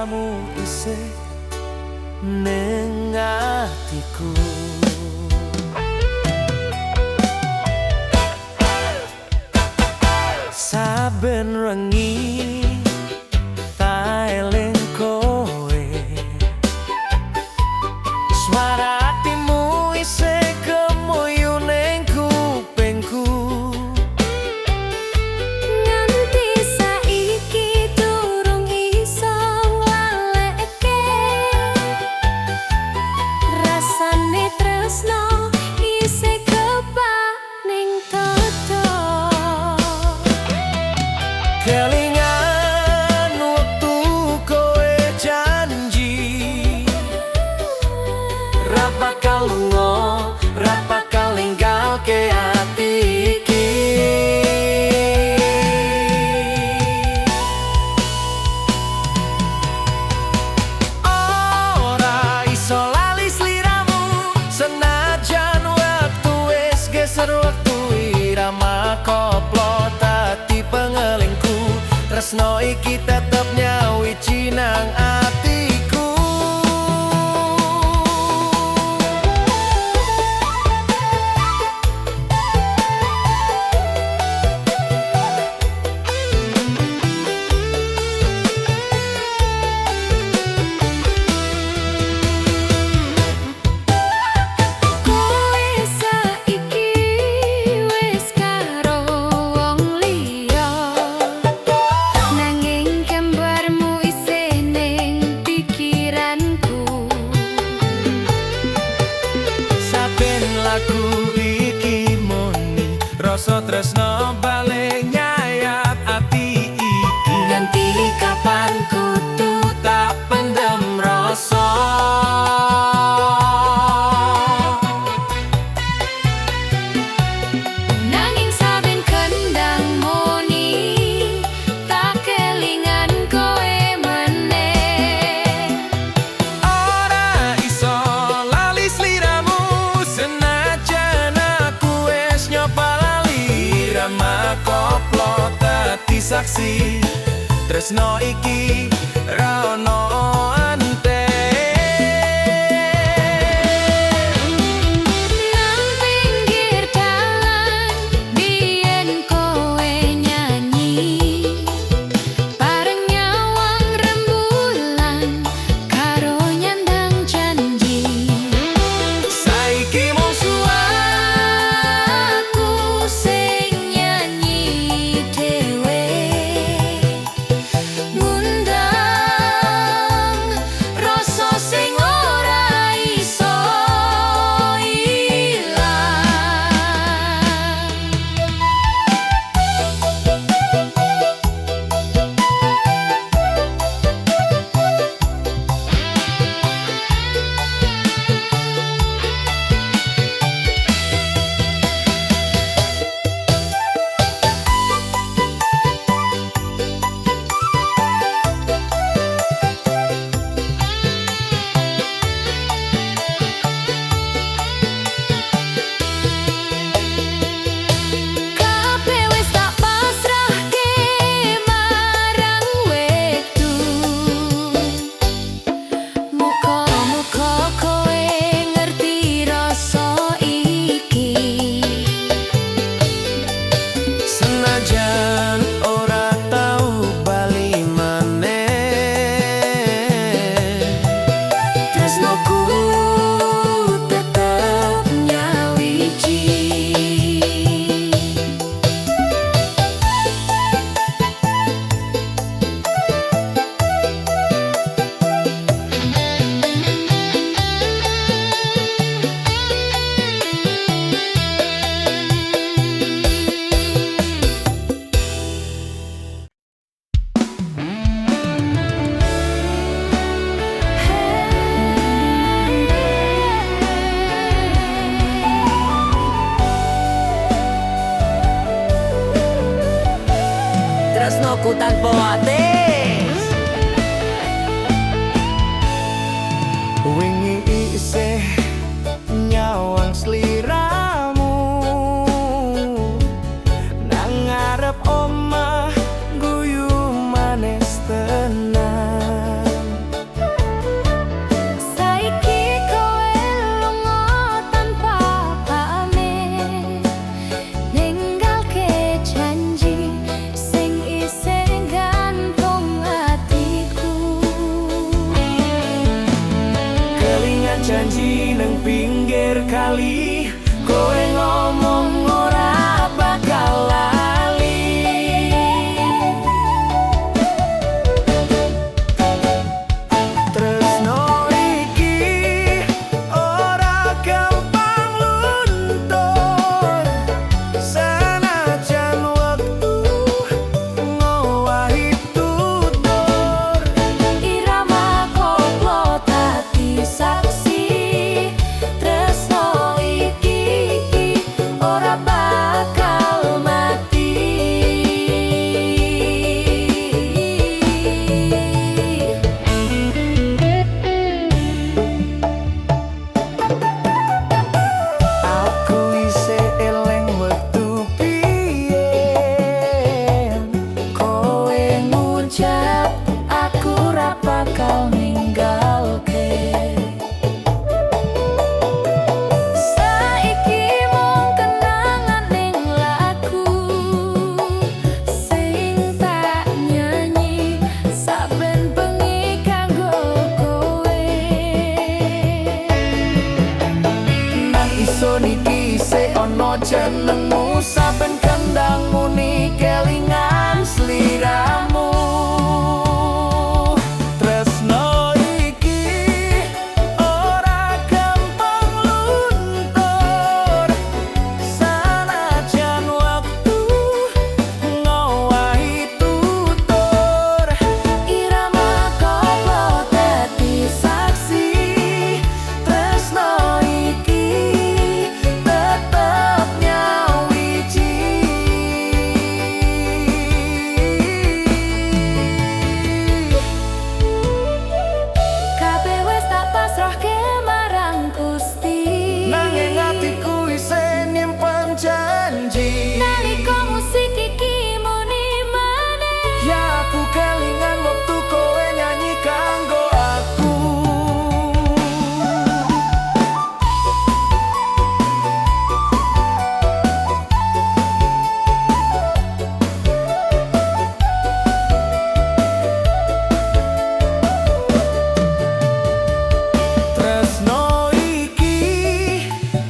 sliramu isih ning atiku. Saben wengi tak eling kowe, swara atimu isih kemuyu ning kupingku. Nganti saiki durung iso nglaleke rasane tresno isih kebak ning dodo. Kelingan waktu kowe janji ra bakal lunga, ra bakal ninggalke ati iki. Ora iso lali sliramu senajan waktu wis geser, waktu irama koplo dadi pengelingku. Tresno iki tetep nyawiji nang atiku. Kowe saiki wis karo wong liya, nanging gambarmu isih ning pikiranku. Saben lagu iki muni rasa tresno balik nyayat ati iki. Nganti kapan kudu tak pendem rasa. Nanging saben kendang muni tak kelingan kowe meneh. Ora iso lali sliramu senajan aku wis nyoba lali. Rama koplo dadi saksi tresno iki ra ono ante. Nang pinggir dalan biyen kowe nyanyi, bareng nyawang rembulan karo nyandang janji. Saiki mung Aku sing nyanyi dhewe, ngundang rasa sing ora iso ilang. Kabeh wis tak pasrahke marang wektu. Muga-muga kowe ngerti rasa iki. senajan ora tau bali maneh, tresnoku tetep nyawiji. Tresnoku tanpa atis. Wingi isih nyawang sliramu nang ngarep omah guyu manis tenan. ora bakal mati. Aku isih eling wektu biyen Kowe ngucap aku ora bakal ninggalke. Saiki mung kenangan ning laku sing tak nyanyi saben bengi kanggo kowe. nang iso niki isih ana jenengmu saben kendang muni kelingan sliramu tresno iki ora gampang luntur sanajan waktu ngowahi tutur Irama koplo dadi saksi tresno iki tetep nyawiji kabeh wis tak pasrahke marang Gusti. nanging atiku isih nyimpen janji Nalika musik iki muni maneh ya aku kelingan waktu kowe nyanyi kanggo aku tresno iki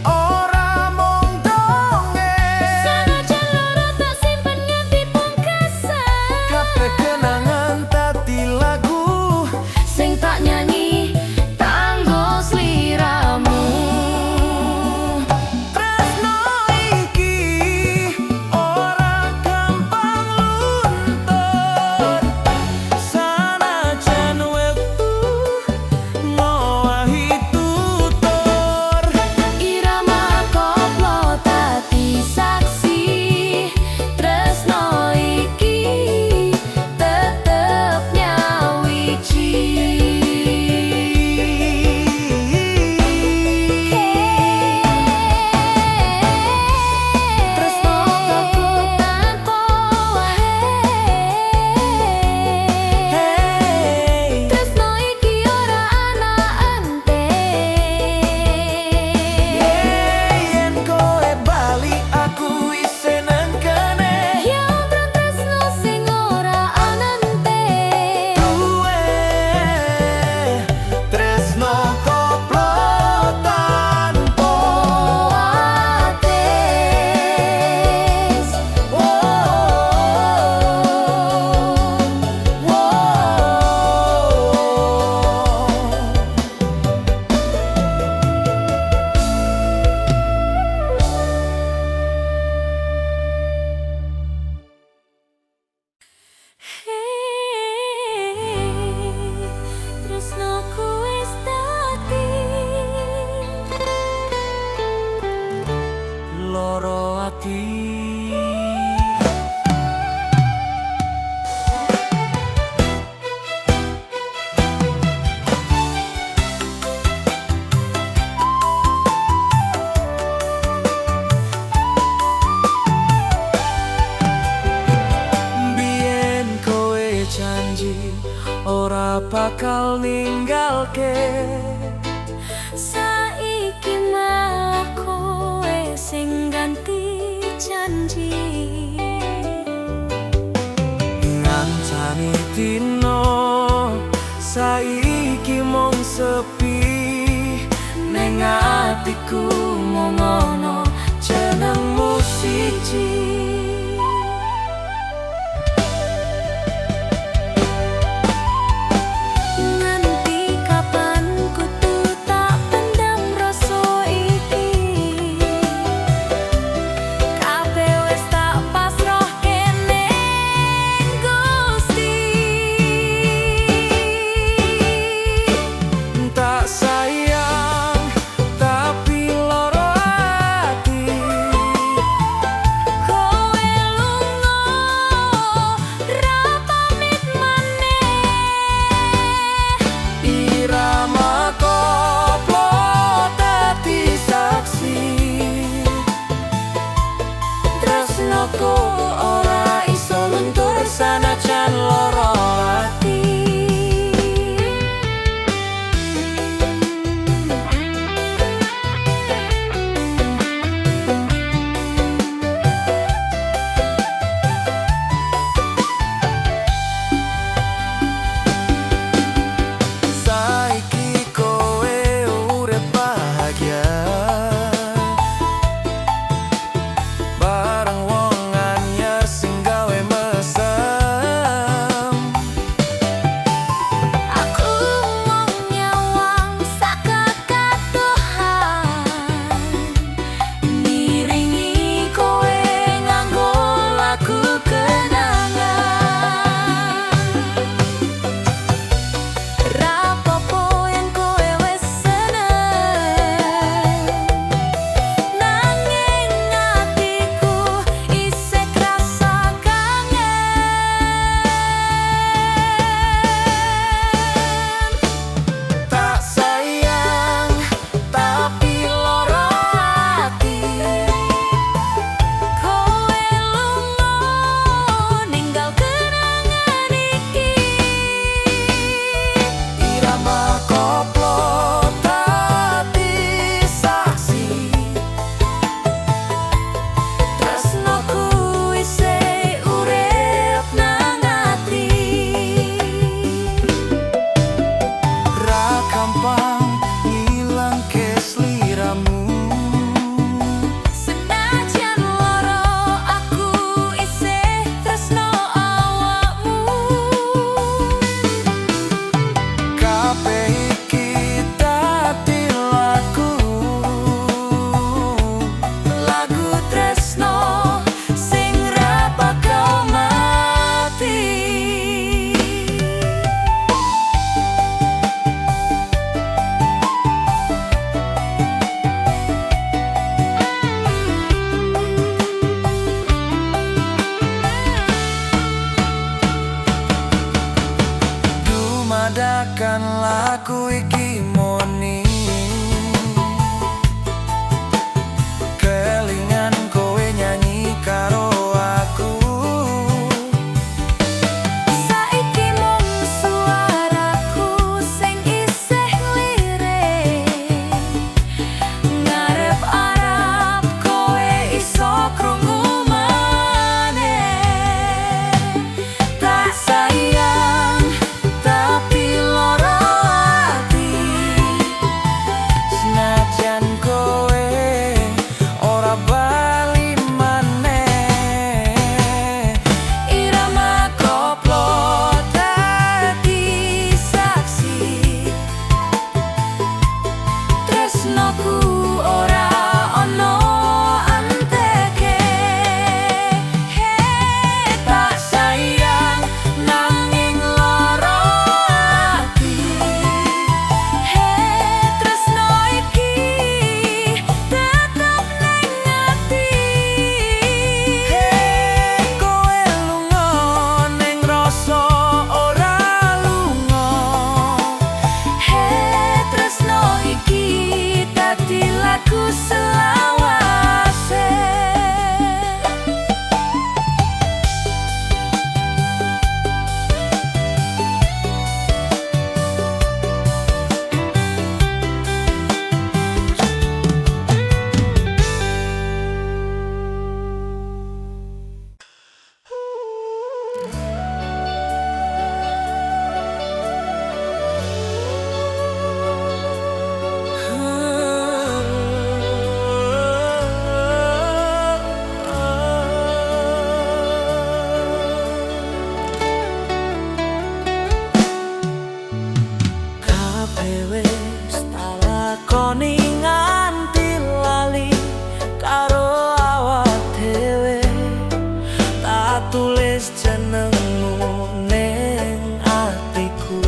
ora mung dongeng sanajan loro tak simpen nganti pungkasan. kabeh kenangan dadi lagu Sing tak nyanyi kanggo sliramu. tresno iki ora gampang luntur sanajan wektu ngowahi tutur Irama koplo dadi saksi tresno iki tetep nyawiji. Tresno aku tanpa wae. hey Tresno iki ora ana ante. yen kowe bali aku isih nang kene Ya ampun tresno sing ora anante. duwe tresno koplo tanpa Ates. Tresnoku wis dadi loro ati biyen kowe janji ora bakal ninggalke saiki malah kowe sing ganti janji. ngancani dino saiki mung sepi ning atiku mung ana jenengmu siji Nganti kapan kudu tak pendam rasa iki. Kabeh wis tak pasrahke ning Gusti. tak sayang tapi lo aku ora iso luntur sanajan loro ati. Saiki kowe urip bahagia bareng wong anyar sing gawe mesem. Aku mung nyawang sakekatohan, ngiringi kowe nganggo lagu kenangan. Rapopo yen kowe wis seneng, nanging atiku isih krasa kangen. Tak sayang tapi loro ati. Kowe lunga ninggal kenangan iki. Irama koplo dadi saksi, Tresnoku isih urip nang ati. ra gampang ngilangke sliramu. Senajan loro aku isih tresno awakmu. Kabeh iki dadi Lagu tresno sing ra bakal mati. dumadakan lagu iki moni. Kelingan kowe nyanyi karo aku. Saiki mung suaraku sing isih lirik, ngarep-arep kowe iso krungu maneh. Tak sayang tapi loro ati. Senajan kowe ora bali maneh. Irama koplo dadi saksi, tresnoku ora ono anteke. Tak sayang nanging loro ati. Tresno iki tetep nang ati. Kowe lunga ning rasa ora lunga. Tresno iki dadi lagu selawase. Kabeh wis tak lakoni nganti lali karo awak dhewe. Tak tulis jenengmu ning atiku,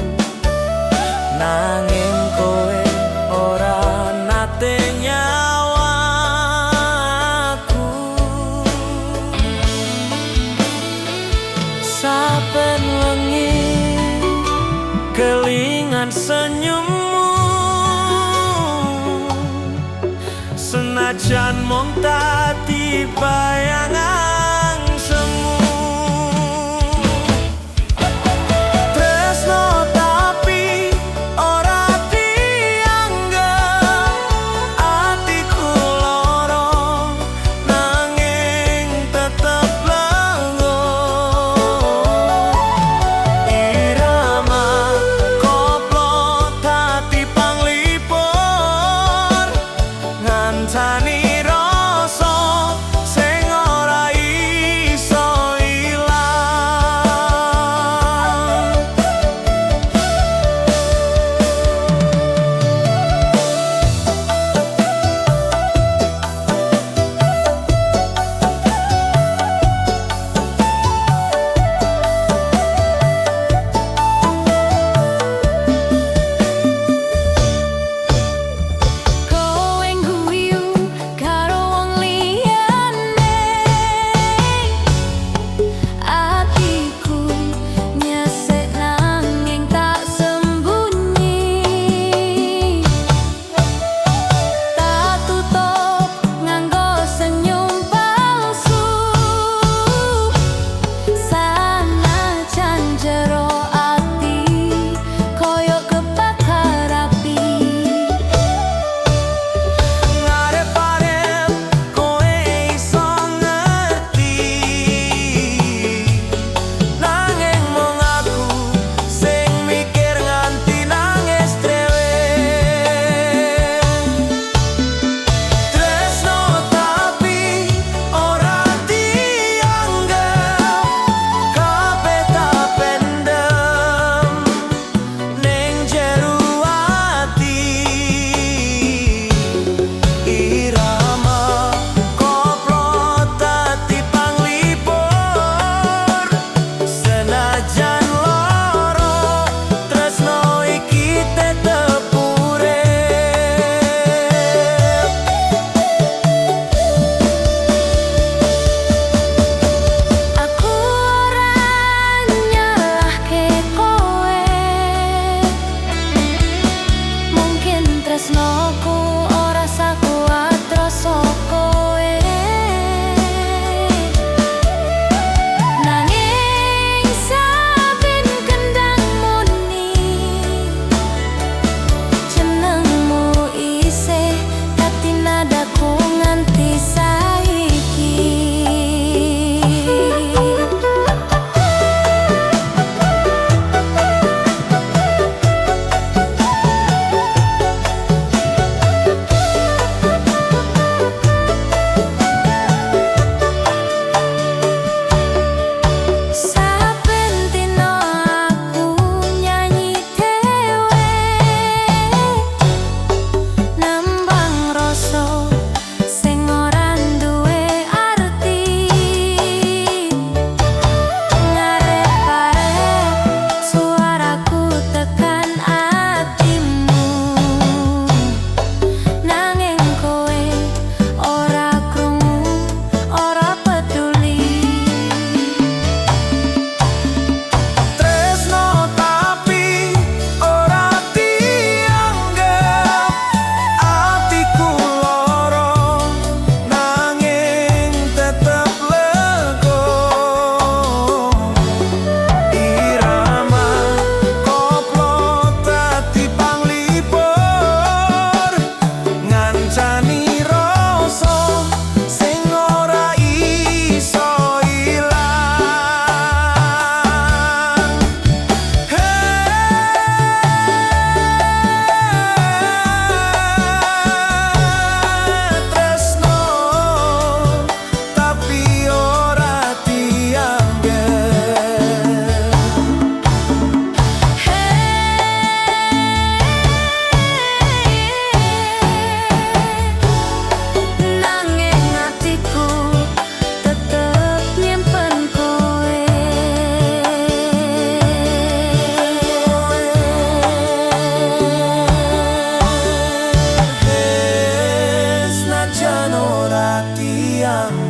nanging kowe ora nate nyawaku. Saben wengi kelingan senyummu, senajan mung dadi bayangan.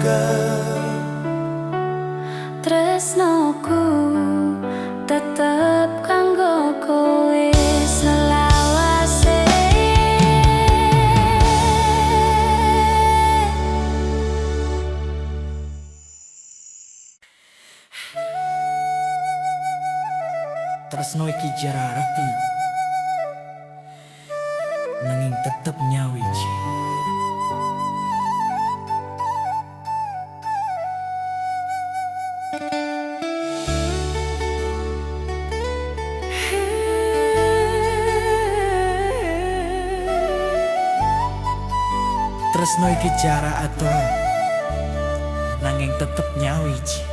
nyekel. Tresnoku tetep kanggo kowe selawase. Tresno iki jararati nanging tetep nyawiji. Tresno iki jarak atuh nanging tetep nyawiji.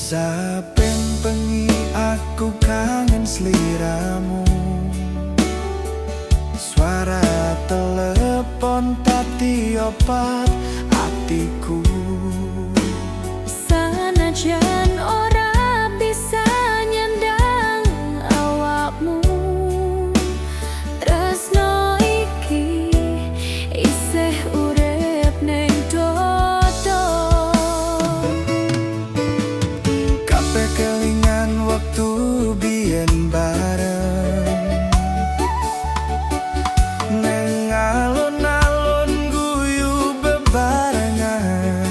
Saben bengi aku kangen sliramu, suara telepon tati opat atiku. Sanajan ora bisa nyandang awakmu, tresno iki isih urip ning dodo. Kabeh kelingan waktu biyen bareng neng alun-alun guyu bebarengan.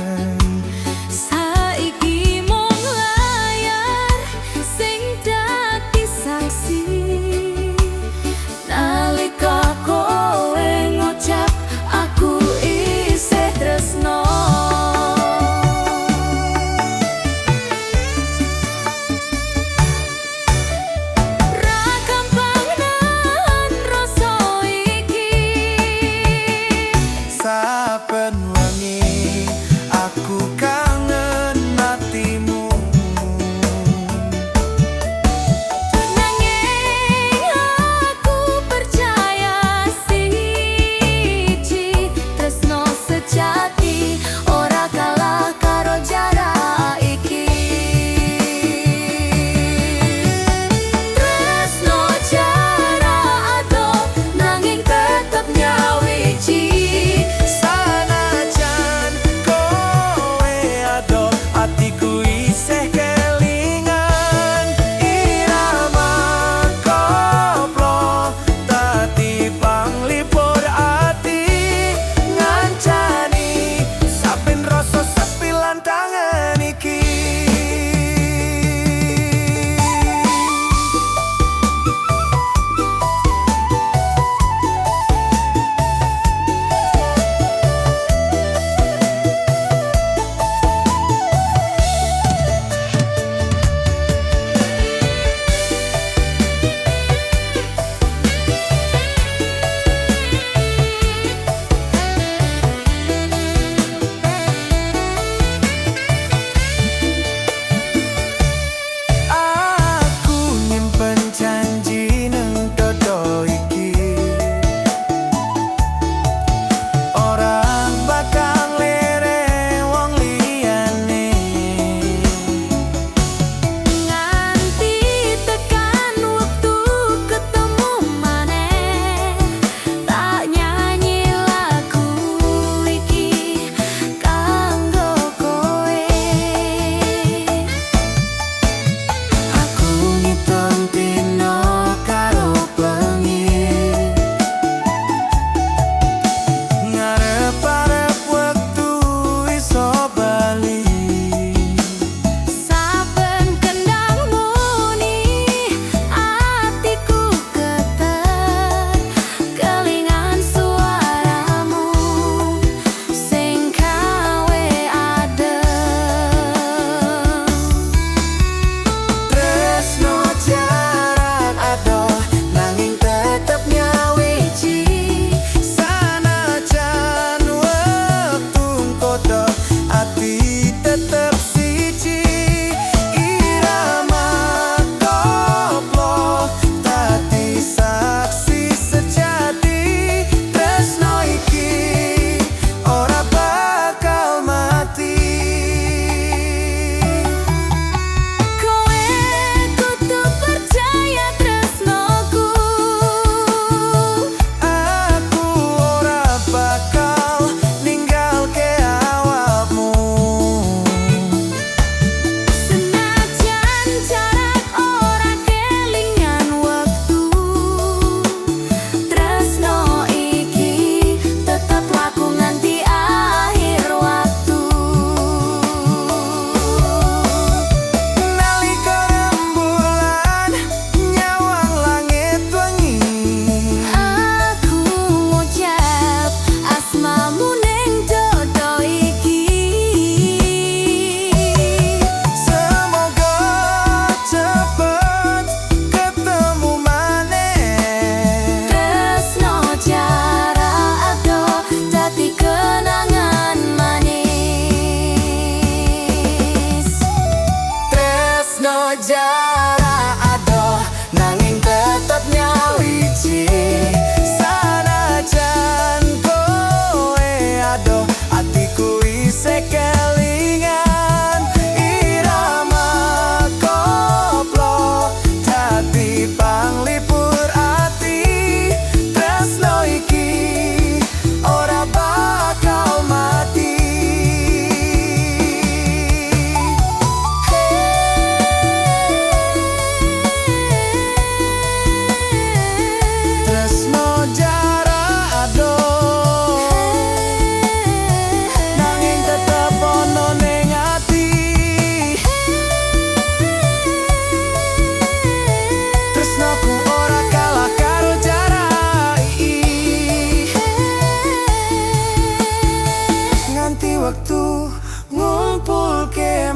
waktu ngumpul ke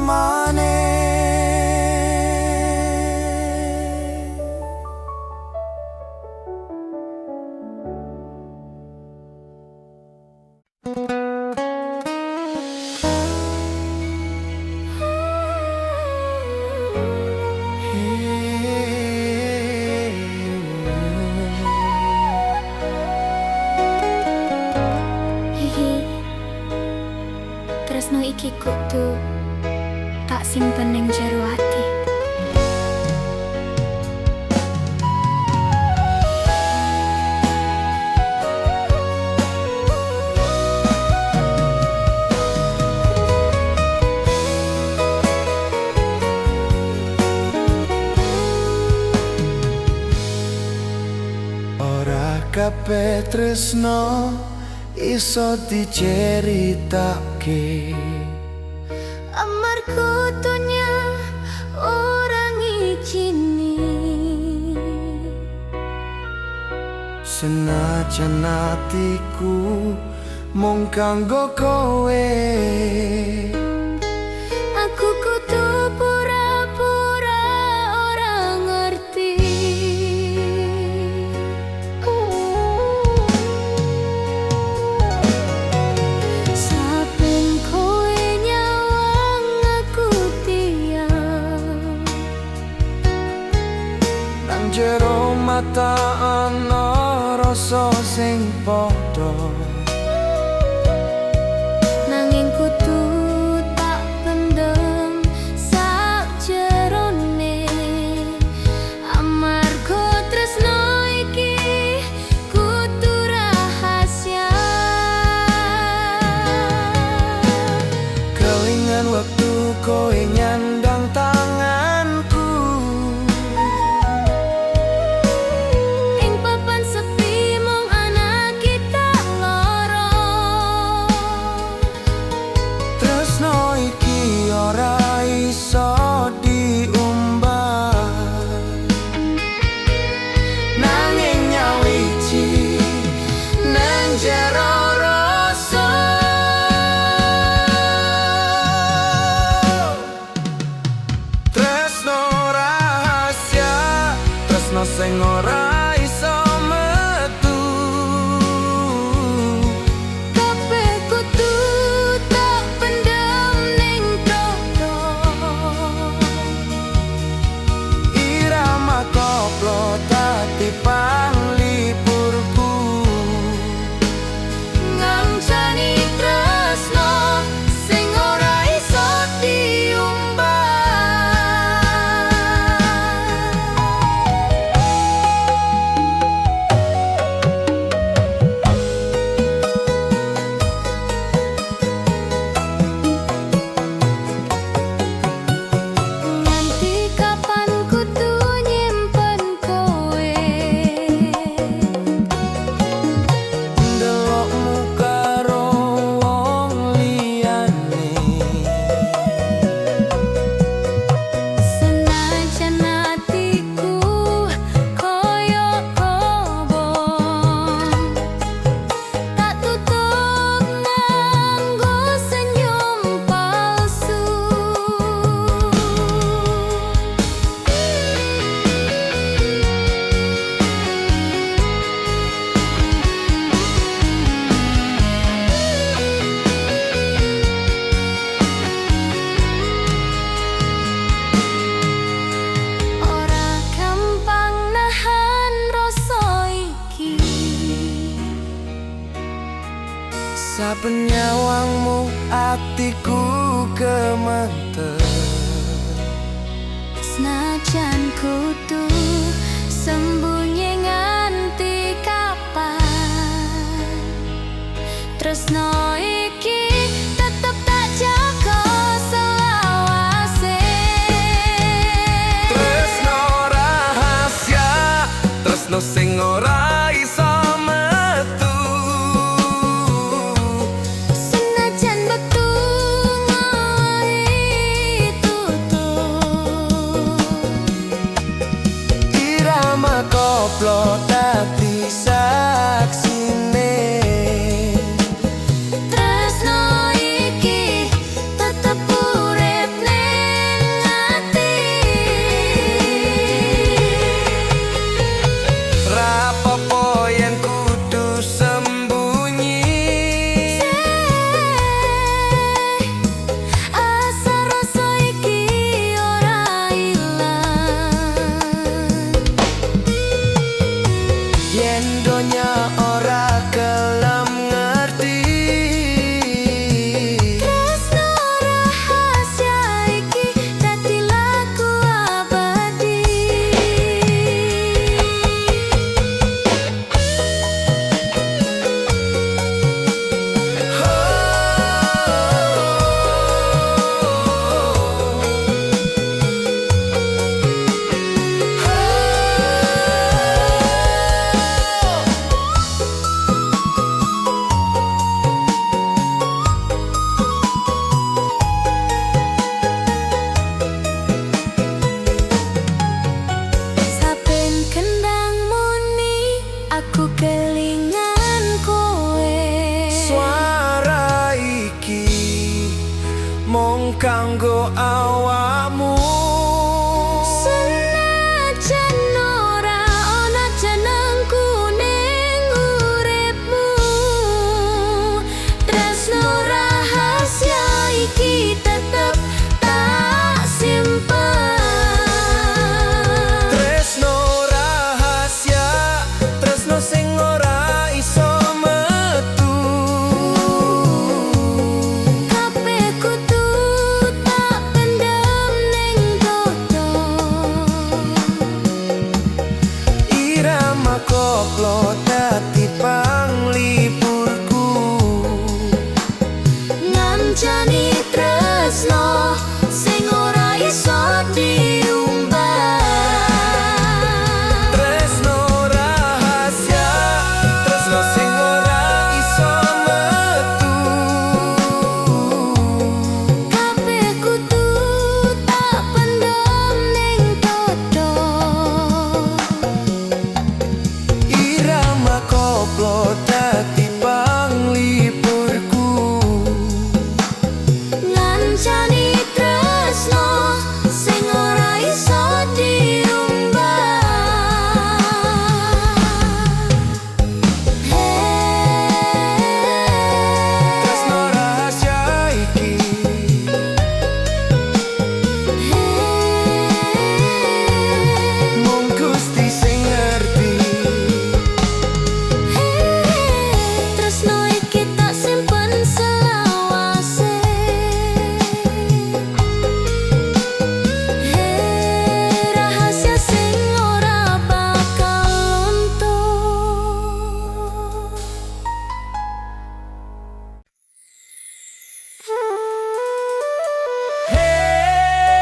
Tresno iki kudu tak simpen ning jero ati. Ora kabeh tresno iso diceritake, Amarga dunya orang ngijini. senajan atiku mung kanggo kowe. Aku kudu pura-pura ora ngerti. Saben kowe nyawang aku tiang, Nang jero mata ana rasa sing padha, nanging kudu tak pendem sakjerone. Amarga tresno iki kudu rahasia. kelingan waktu kowe nyandang tanganku. Ing papan sepi mung ana kita loro. Tresno iki ora iso diumbah, nanging nyawiji nang jero rasa. Tresno rahasia, tresno sing ora iso metu. Kabeh kudu tak pendem ning dodo. Irama koplo dadi panglipurku, Ngancani tresno sing ora iso diumbah. Nganti kapan kudu nyimpen kowe? ndelokmu karo wong liyane. Senajan atiku koyo kobong, tak tutup nganggo senyum palsu. Ora gampang nahan rasa iki. Saben nyawangmu atiku gemeter. Senajan kudu sembunyi nganti kapan, tresno iki tetep tak jaga selawase. Tresno rahasia, tresno sing ora iso metu. Senajan wektu ngowahi tutup, Irama koplo dadi saksine. tresno mung kanggo awakmu. Senajan ora ana jenengku ning uripmu, tresno rahasia iki tetep tak simpen. Tresno rahasia, tresno sing ora iso metu. Kabeh kudu tak pendem ning dodo. Irama koplo dadi panglipurku. Ngancani tresno sing ora iso diumbah. Tresno rahasia, tresno sing ora iso metu. Kabeh kudu tak pendem ning dodo. Irama koplo dadi panglipurku. Ngancani tresno sing ora iso diumbah. Tresno rahasia iki mung Gusti sing ngerti. Tresno iki tak simpen selawase. Rahasia sing ora bakal luntur. Hey,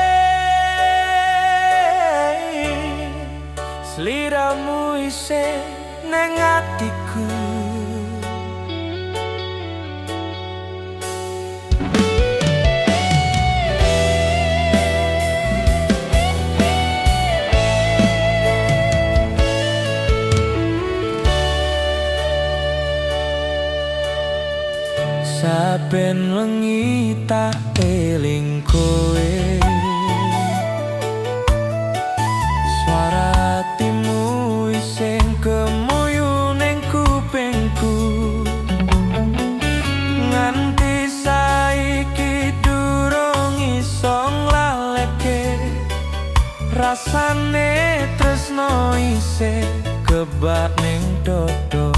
sliramu isih nang atiku. Saben wengi tak eling kowe, swara hatimu isih kemuyu ning kupingku. Nganti saiki durung iso nglaleke rasane tresno isih kebak ning dodo.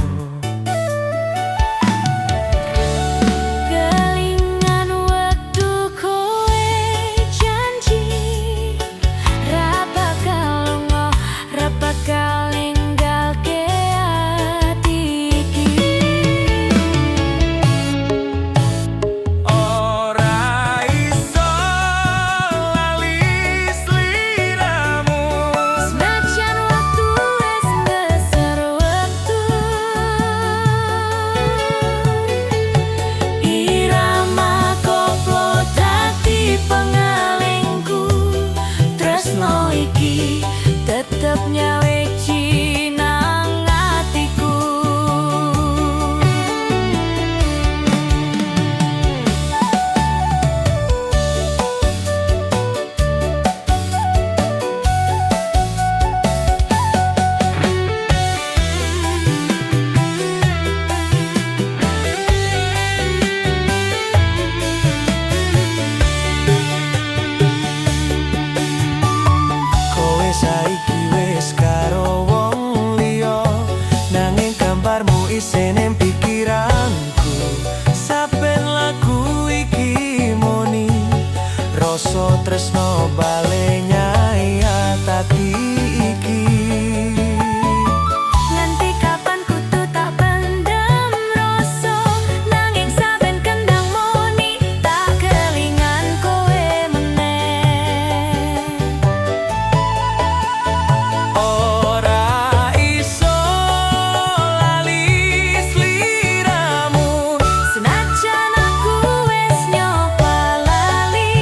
Kelingan wektu kowe janji ra bakal lunga, ra bakal ninggalke ati iki. Ora iso lali sliramu. Senajan waktu wis ngeser wektu. Irama koplo dadi pengalingku. Tresno iki tetep nyaweci nang atiku. Kowe saiki wis karo wong liya, nanging gambarmu isih ning pikiranku. Saben lagu iki muni rasa tresno bale nyai ati iki. Nganti kapan kudu tak pendem rasa, nanging saben kendang muni tak kelingan kowe meneh. Ora iso lali sliramu. Senajan aku wis nyoba lali.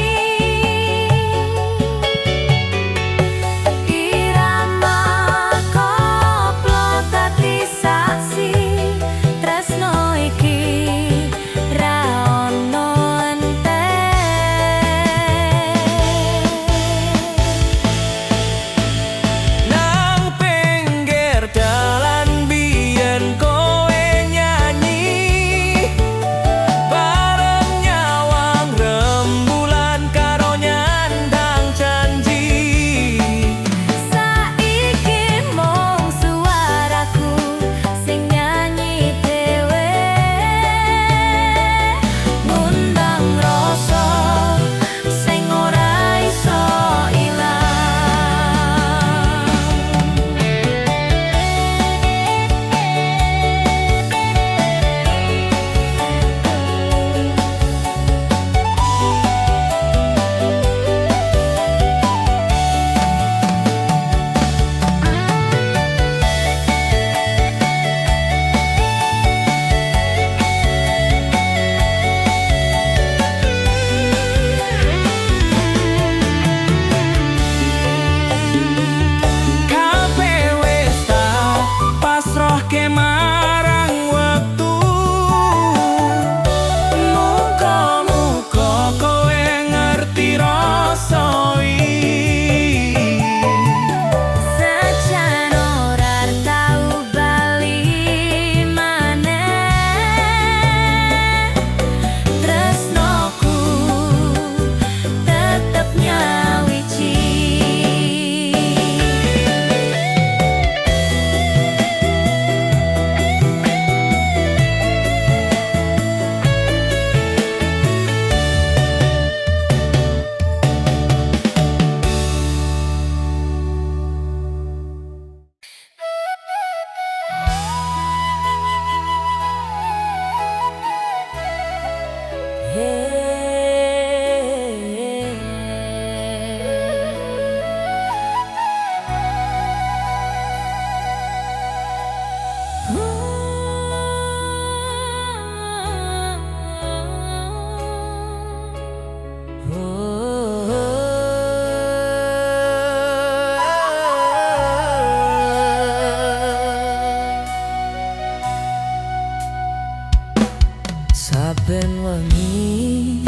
Saben wengi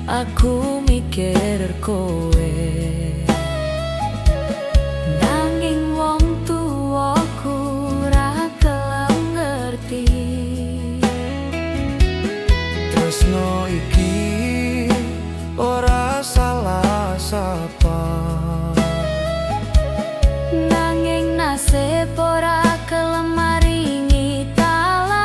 aku mikir kowe, Nanging wong tuwaku ora gelem ngerti. tresno iki ora salah sapa. Nanging nasib ora gelem maringi talan.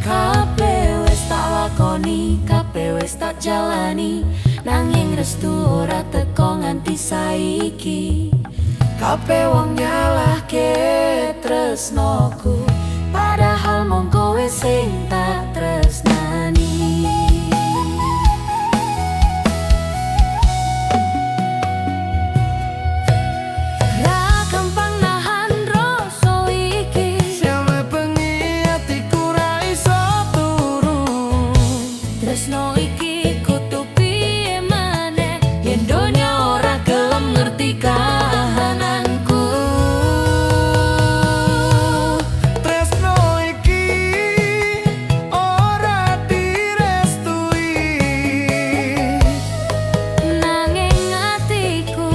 Kabeh wis tak lakoni, kabeh wis tak jalani, nanging restu ora teko nganti saiki. Kabeh wong nyalahke tresnoku, padahal mung kowe sing tak tresnani. Ra gampang nahan rasa iki, Sampe bengi atiku ra iso turu. tresno iki kudu piye maneh yen donya ora gelem ngerti kahananku. Tresno iki ora direstui, Nanging atiku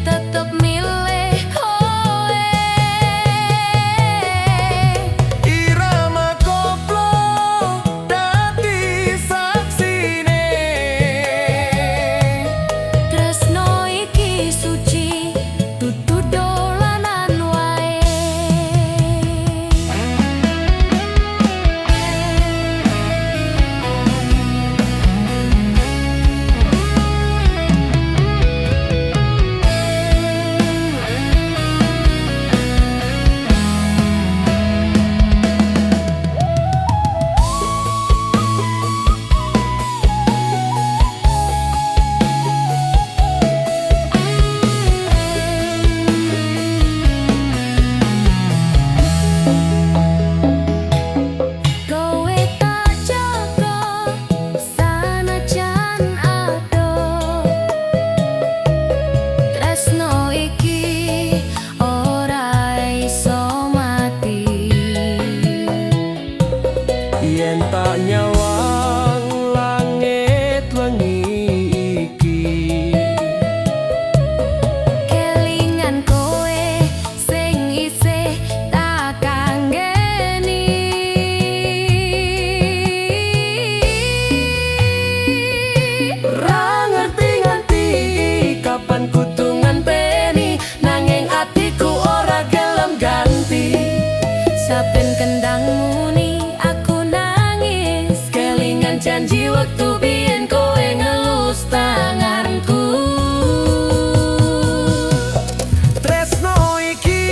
tetep milih kowe. irama koplo dadi saksine. Tresno iki suci, dudu dolanan wae. Kowe tak jaga sanajan adoh. Tresno iki ora iso mati. Yen tak nyawang langit wengi iki, Kelingan kowe sing isih tak kanggeni. ra ngerti nganti kapan kudu ngenteni, nanging atiku ora gelem ganti. Saben kendang muni aku nangis, kelingan janji waktu biyen kowe ngelus tanganku. Tresno iki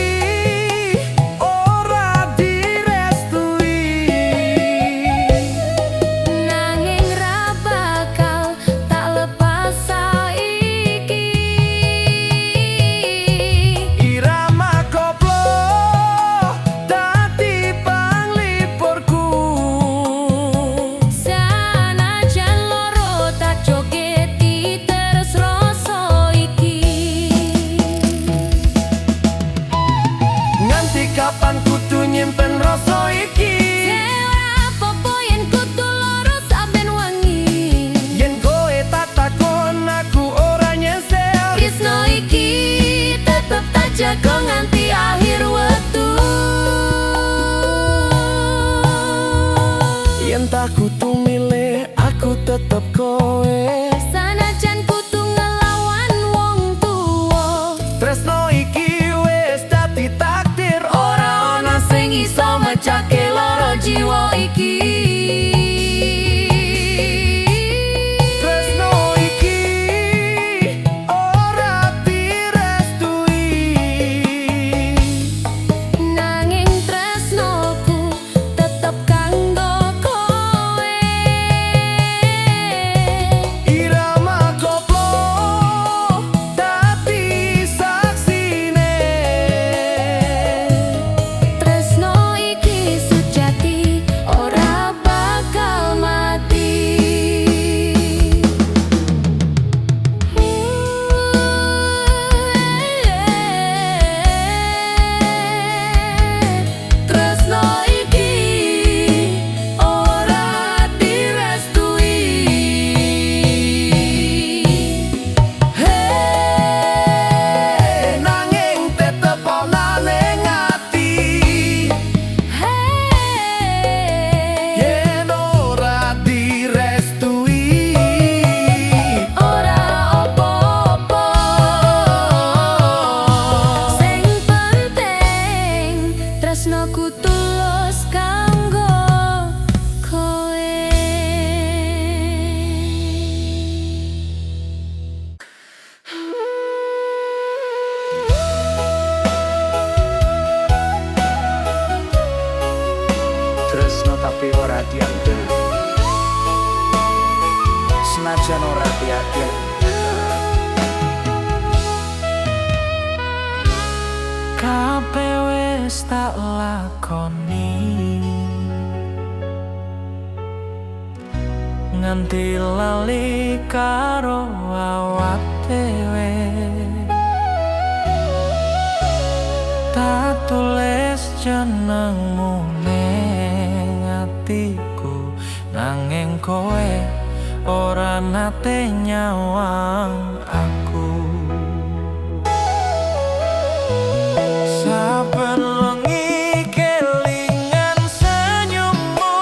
ora direstui, Nanging ra bakal tak lepas saiki. irama koplo dadi panglipurku. Sanajan loro tak jogeti terus rasa iki. Nganti kapan kudu nyimpen rasa iki, Ora apa-apa yen kudu loro saben wengi. yen kowe tak takon aku ora nyesel. Tresno iki tetep tak jaga nganti akhir wektu. Yen tak kudu milih aku tetep kowe. Sanajan kudu ngelawan wong tuwa, Tresno iki wis dadi takdir, ora ana sing iso mecahke loro jiwa iki. Tresno iki ora direstui, nanging tresnoku tetep kanggo kowe. tresno tapi ora dianggep, senajan ora dianggep. Kabeh wis tak lakoni nganti lali karo awak dhewe. Tak tulis jenengmu ning atiku, nanging kowe ora nate nyawang aku. Saben wengi kelingan senyummu,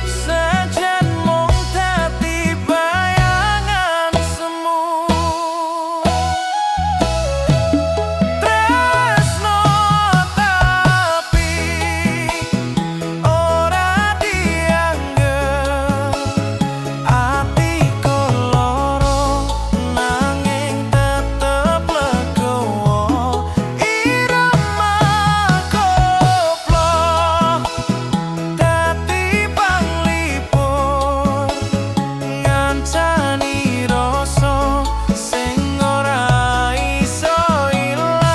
sejan mung dadi bayangan semu. Tresno tapi ora dianggep, atiku loro nanging tetep legowo. Irama koplo dadi panglipur, ngancani rasa sing ora iso ilang.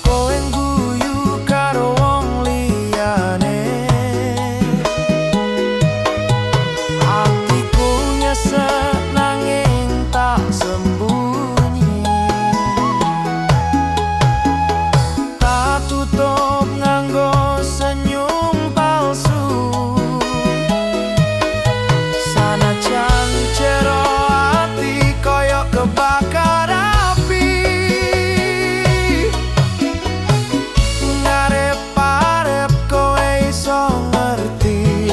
Kowe guyu karo wong liyane, atiku nyesek nanging tak sembunyi. Tak tutup nganggo senyum palsu, sanajan jero ati koyo kebakar api. Ngarep-arep kowe iso ngerti,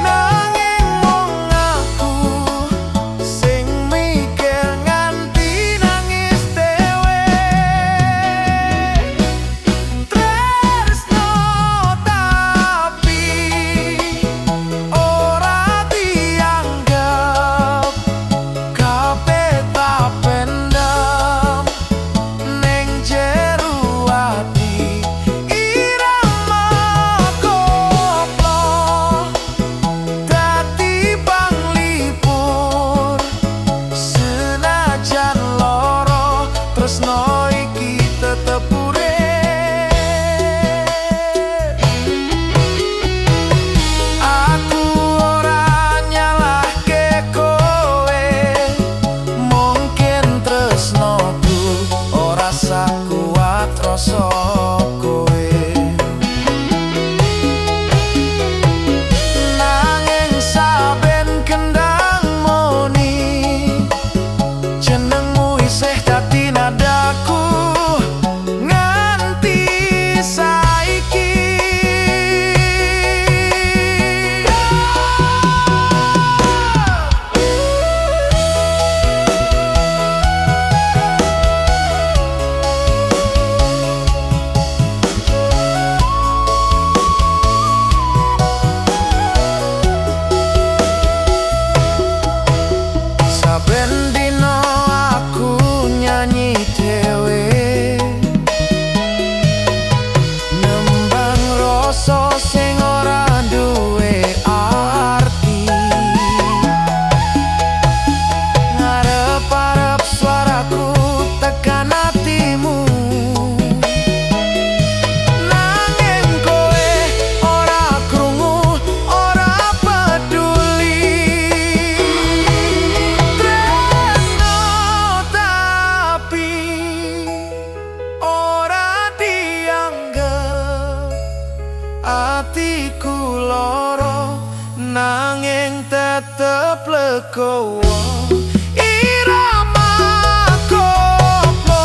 nanging mung aku sing mikir nganti nangis dhewe. Tresno tapi ora dianggep, kabeh tak pendem ning jero ati. Irama koplo dadi panglipur, senajan loro tresno iki tetep urip. Aku ora nyalahke kowe, mungkin tresnoku ora sakuat rasa kowe. Nanging saben kendang moni, jenengmu isih dadi nadaku nganti saiki. Saben dino aku nyanyi dhewe, nembang rasa sing ora duwe arti. Ngarep-arep suaraku tekan atimu, nanging kowe ora krungu, ora peduli. Tresno tapi ora dianggep, atiku loro nanging tetep legowo. Irama koplo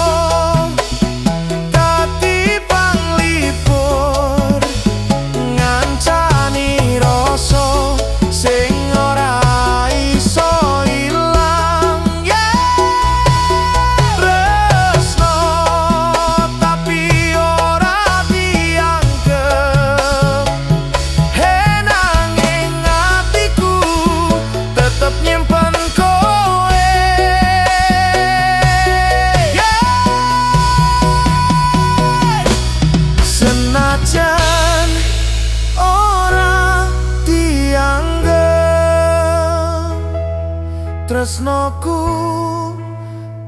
tresnoku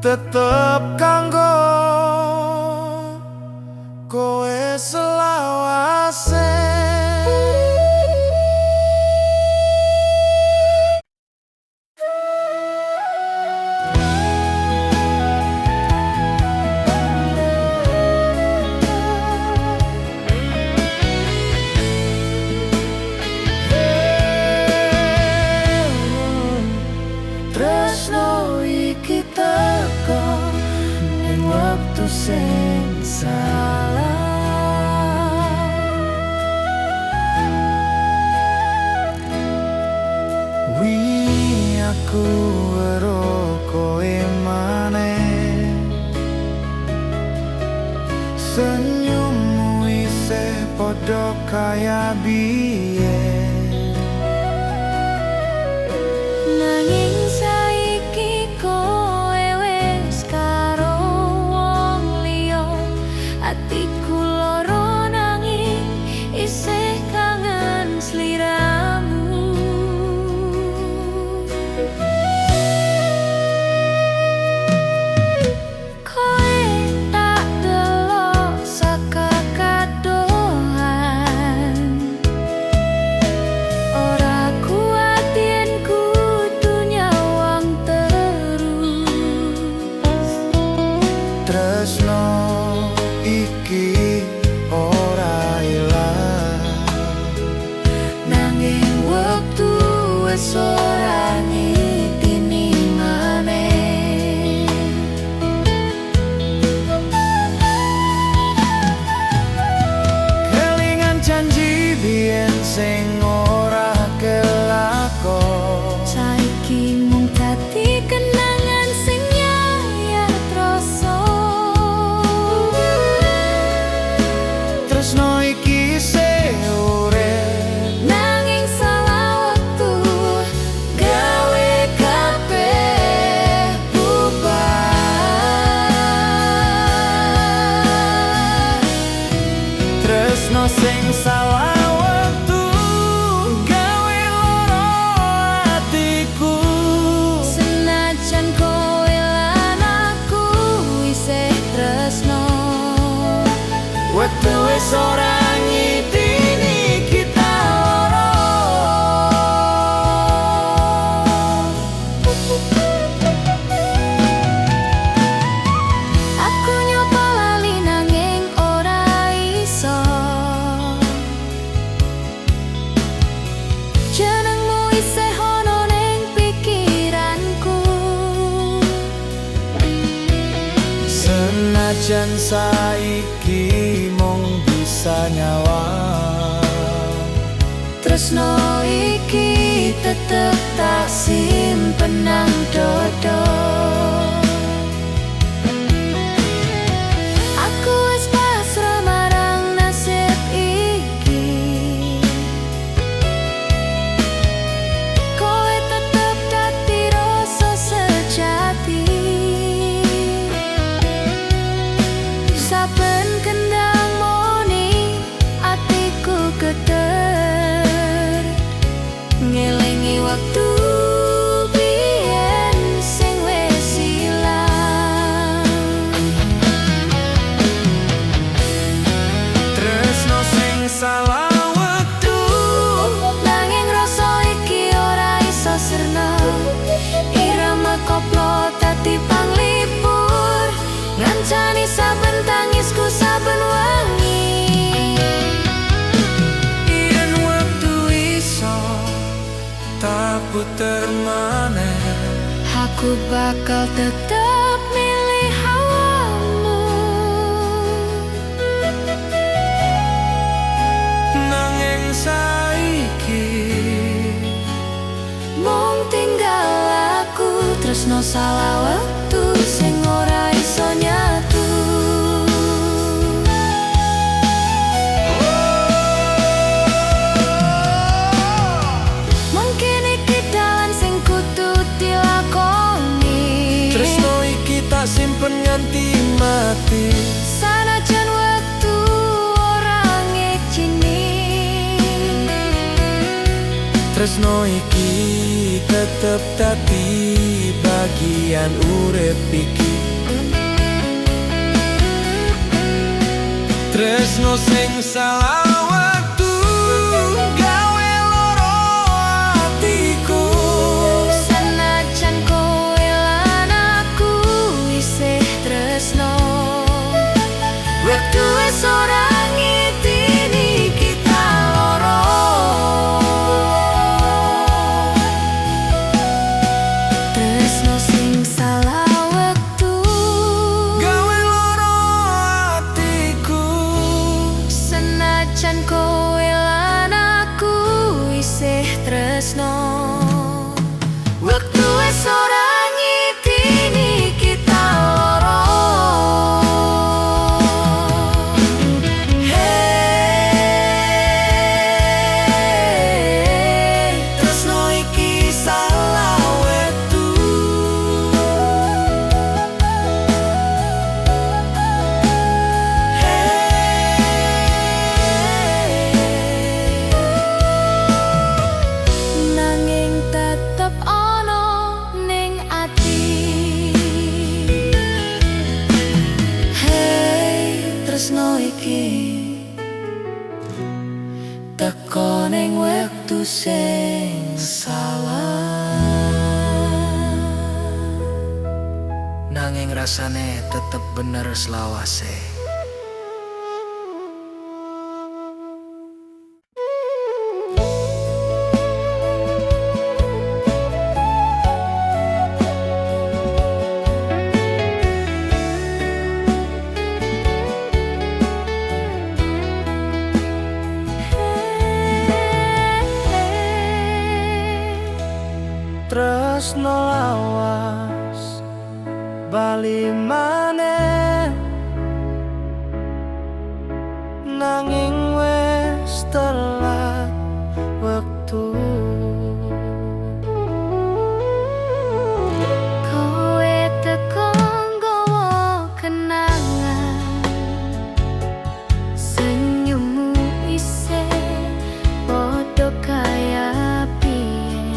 tetep kanggo kowe selawase. Tresno iki teko ning wektu sing salah. Wingi aku weruh kowe maneh, senyummu isih padha kaya biyen. Nanging saiki kowe wis karo wong liya, atiku lara nanging isih kangen sliramu. Kowe tak delok saka kadohan, ora kuat yen kudu nyawang terus. Tresno iki ora ilang, Nanging wektu wis ora ngitini maneh. kelingan janji biyen sing ora kelakon. Saiki mung dadi kenangan sing nyayat rasa. Tresno iki isih urip, Nanging salah wektu gawe kabeh bubar. tresno sing salah wektu gawe lara atiku. Senajan kowe lan aku isih tresno, Wektu wis ora ngitini kita loro. aku nyoba lali nanging ora iso. Jenengmu isih ono ning pikiranku. Senajan saiki mung bisa nyawang, Tresno iki tetep tak simpen nang dodo. Aku wis pasrah marang nasib iki. Kowe tetep dadi rasa sejati. Saben kendang moni atiku geter, ngelingi waktu biyen sing wis ilang. tresno sing salah wektu Nanging rasa iki ora iso sirna. Irama koplo dadi panglipur, ngancani saben tangisku saben wengi. yen wektu iso tak puter maneh. Aku bakal tetap milih hawamu. Nanging saiki Mung tinggal aku tresno salah wektu sing ora iso nyatu. Mungkin iki dalan sing kudu dilakoni. tresno iki tak simpen nganti mati. Sanajan wektu ora ngijini. Tresno iki tetep dadi bagian urip iki. Tresno sing salah waktu gawe loro atiku. Senajan kowe lan aku isih tresno, wektu wis ora ngitini kita loro. Tresno sing salah wektu Gawe loro atiku. senajan kowe lan aku isih tresno, wektu wis ora ngitini kita loro. Hey, tresno iki salah wektu. Nanging tetep ana ning ati. Hey, tresno iki teko ning wektu sing salah. Nanging rasane tetep bener selawase. Tresno lawas bali maneh, nanging wis telat wektu. Kowe teko nggawa kenangan, senyummu isih padha kaya biyen.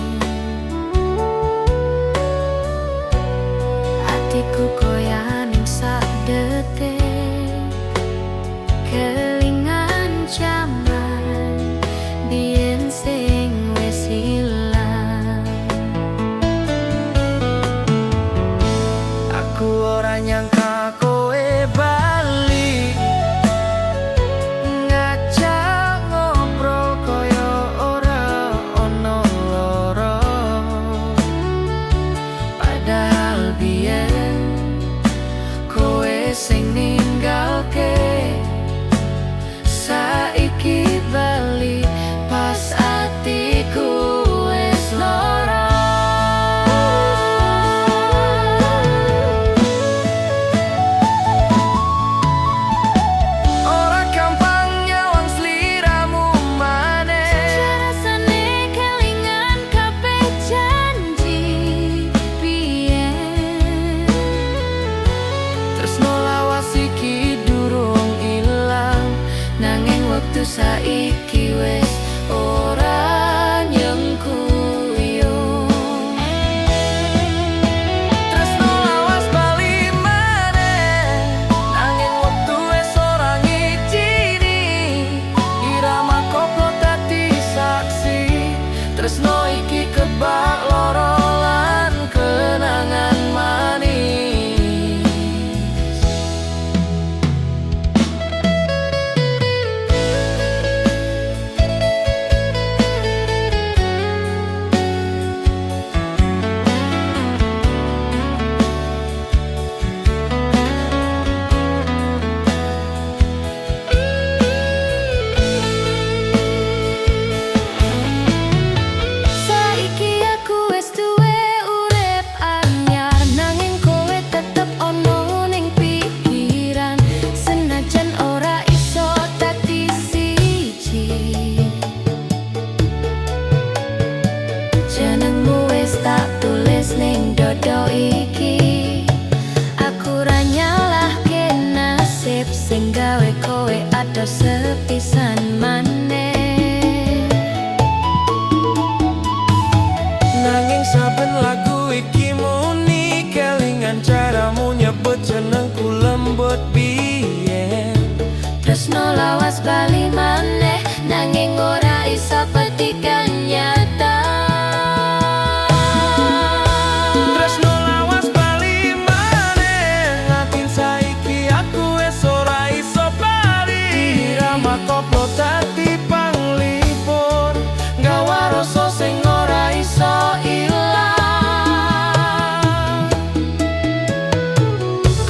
Atiku goyah ning sak detik, kelingan jaman biyen sing wis ilang. Aku ora nyangka kowe bali, ngajak ngobrol koyo ora ono loro. Padahal biyen kowe sing ninggalke, saiki bali pas atiku wis lara. Ora gampang nyawang sliramu maneh, Rasane kelingan kabeh janji biyen. tresno lawas iki durung ilang, nanging wektu saiki wis ora nyengkuyung. Tresno lawas bali maneh, nanging wektu wis ora ngijini. Irama koplo dadi saksi, tresno iki kebak loro lan kenangan manis. Saiki aku wis duwe urip anyar, nanging kowe tetep ono ning pikiran. Senajan ora iso dadi siji, jenengmu wis tak tulis ning dodo iki. Aku ra nyalahke nasib sing gawe kowe ado sepisan maneh. Nanging saben lagu iki muni tresno lawas bali maneh nanging ora iso petikan nyata. Tresno lawas bali maneh ngatin saiki aku wis ora iso bali. Irama koplo dadi panglipur nggawa rasa sing ora iso ilang.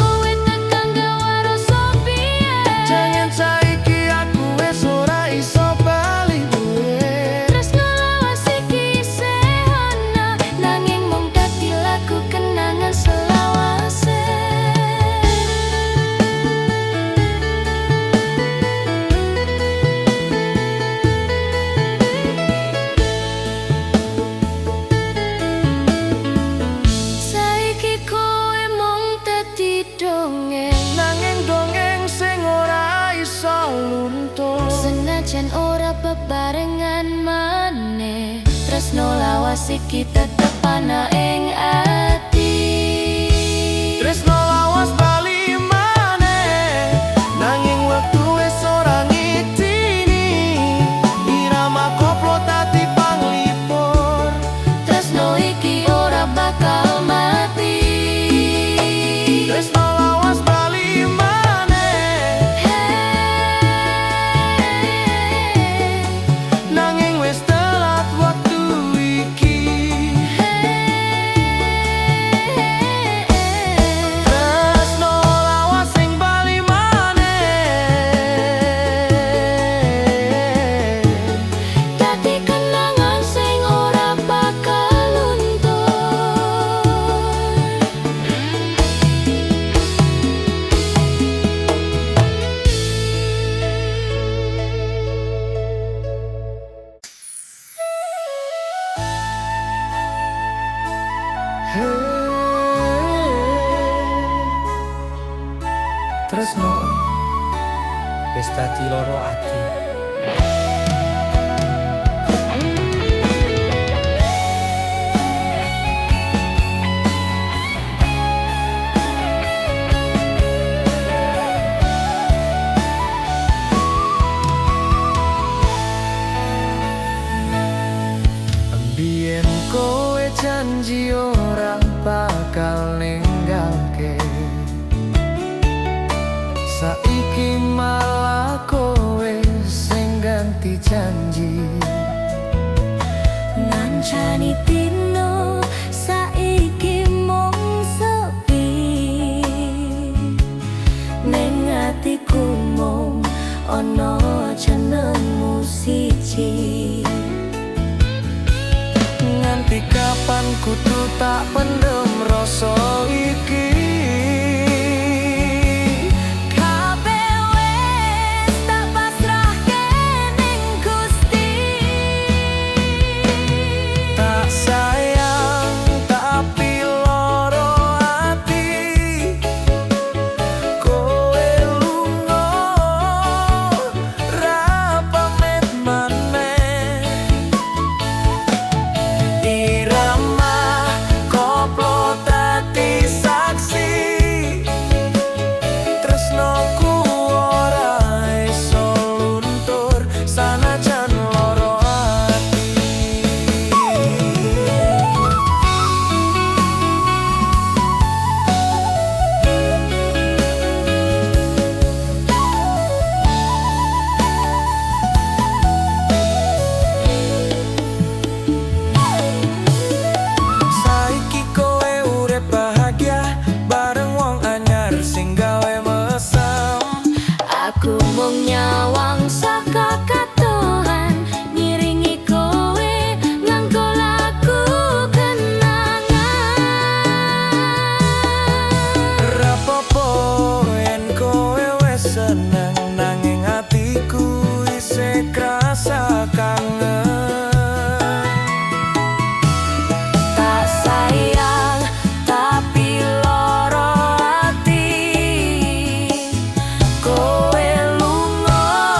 Kowe tekan gawa rasa piye? Jangan saiki aku wis ora iso bali duwe. Tresno lawas iki isih ana nanging mung dadi lagu kenangan selawase. Saiki kowe mung dadi dongeng Nanging dongeng sing ora iso luntur. senajan ora bebarengan maneh. Tresno lawas iki tetep ana ing ati. Tresno lawas bali maneh nanging wektu wis ora ngitini. Irama koplo dadi panglipur. Tresno iki ora bakal mati. Tresno lawas bali maneh nanging wis telat waktu iki. Tresno lawas sing bali maneh Dadi kenangan sing ora bakal luntur. Tresno wis dadi loro ati. Biyen kowe janji ora bakal ninggalke. Saiki malah kowe sing ganti janji. Ngancani dino saiki mung sepi. Ning atiku mung ana jenengmu siji. Nganti kapan kudu tak pendem rasa iki. Kabeh wis tak pasrahke ning Gusti. Tak sayang tapi loro ati. Kowe lunga ra pamit maneh. Irama koplo dadi saksi. Tresnoku ora iso luntur sanajan loro ati. Saiki kowe urip bahagia bareng wong anyar sing gawe mesem. Aku mung nyawang saka katohan ngiringi kowe nganggo lagu kenangan. Rapopo yen kowe wis seneng nanging atiku isih krasa kangen. Tak sayang tapi loro ati. Kowe lunga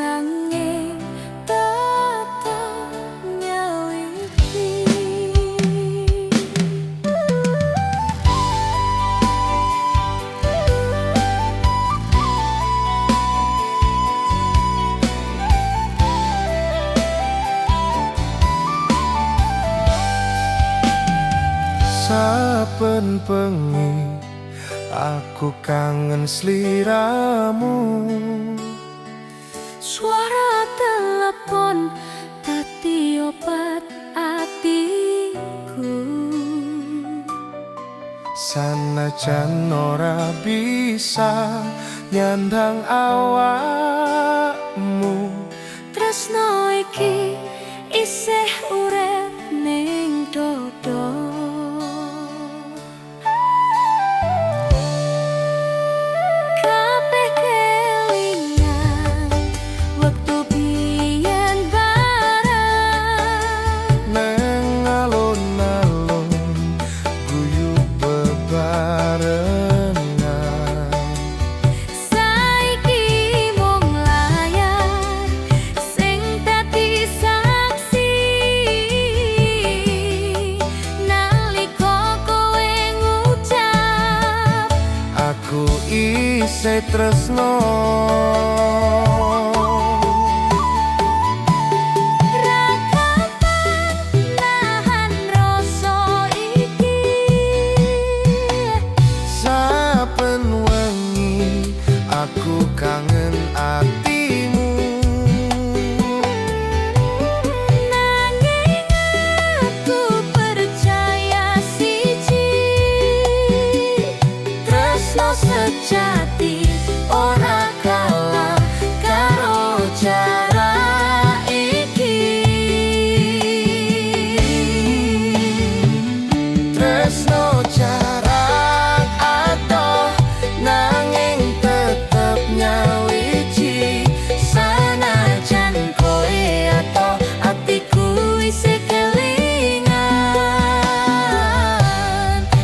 nanging tetap nyawiti. Saben bengi aku kangen sliramu. Suara telepon dadi obat atiku. Sanajan ora bisa nyandang awakmu, Tresno iki isih urip ning dodo. Kabeh kelingan wektu biyen bareng, neng alun-alun guyub bebarengan. saiki mung layar sing dadi saksi nalika kowe ngucap Aku isih tresno. nahan rasa iki. Saben wengi aku kangen atimu. Nanging aku percaya siji, tresno sejati ora kalah karo jarak iki. Tresno jarak adoh nanging tetep nyawiji. Sanajan kowe ato atiku isih kelingan.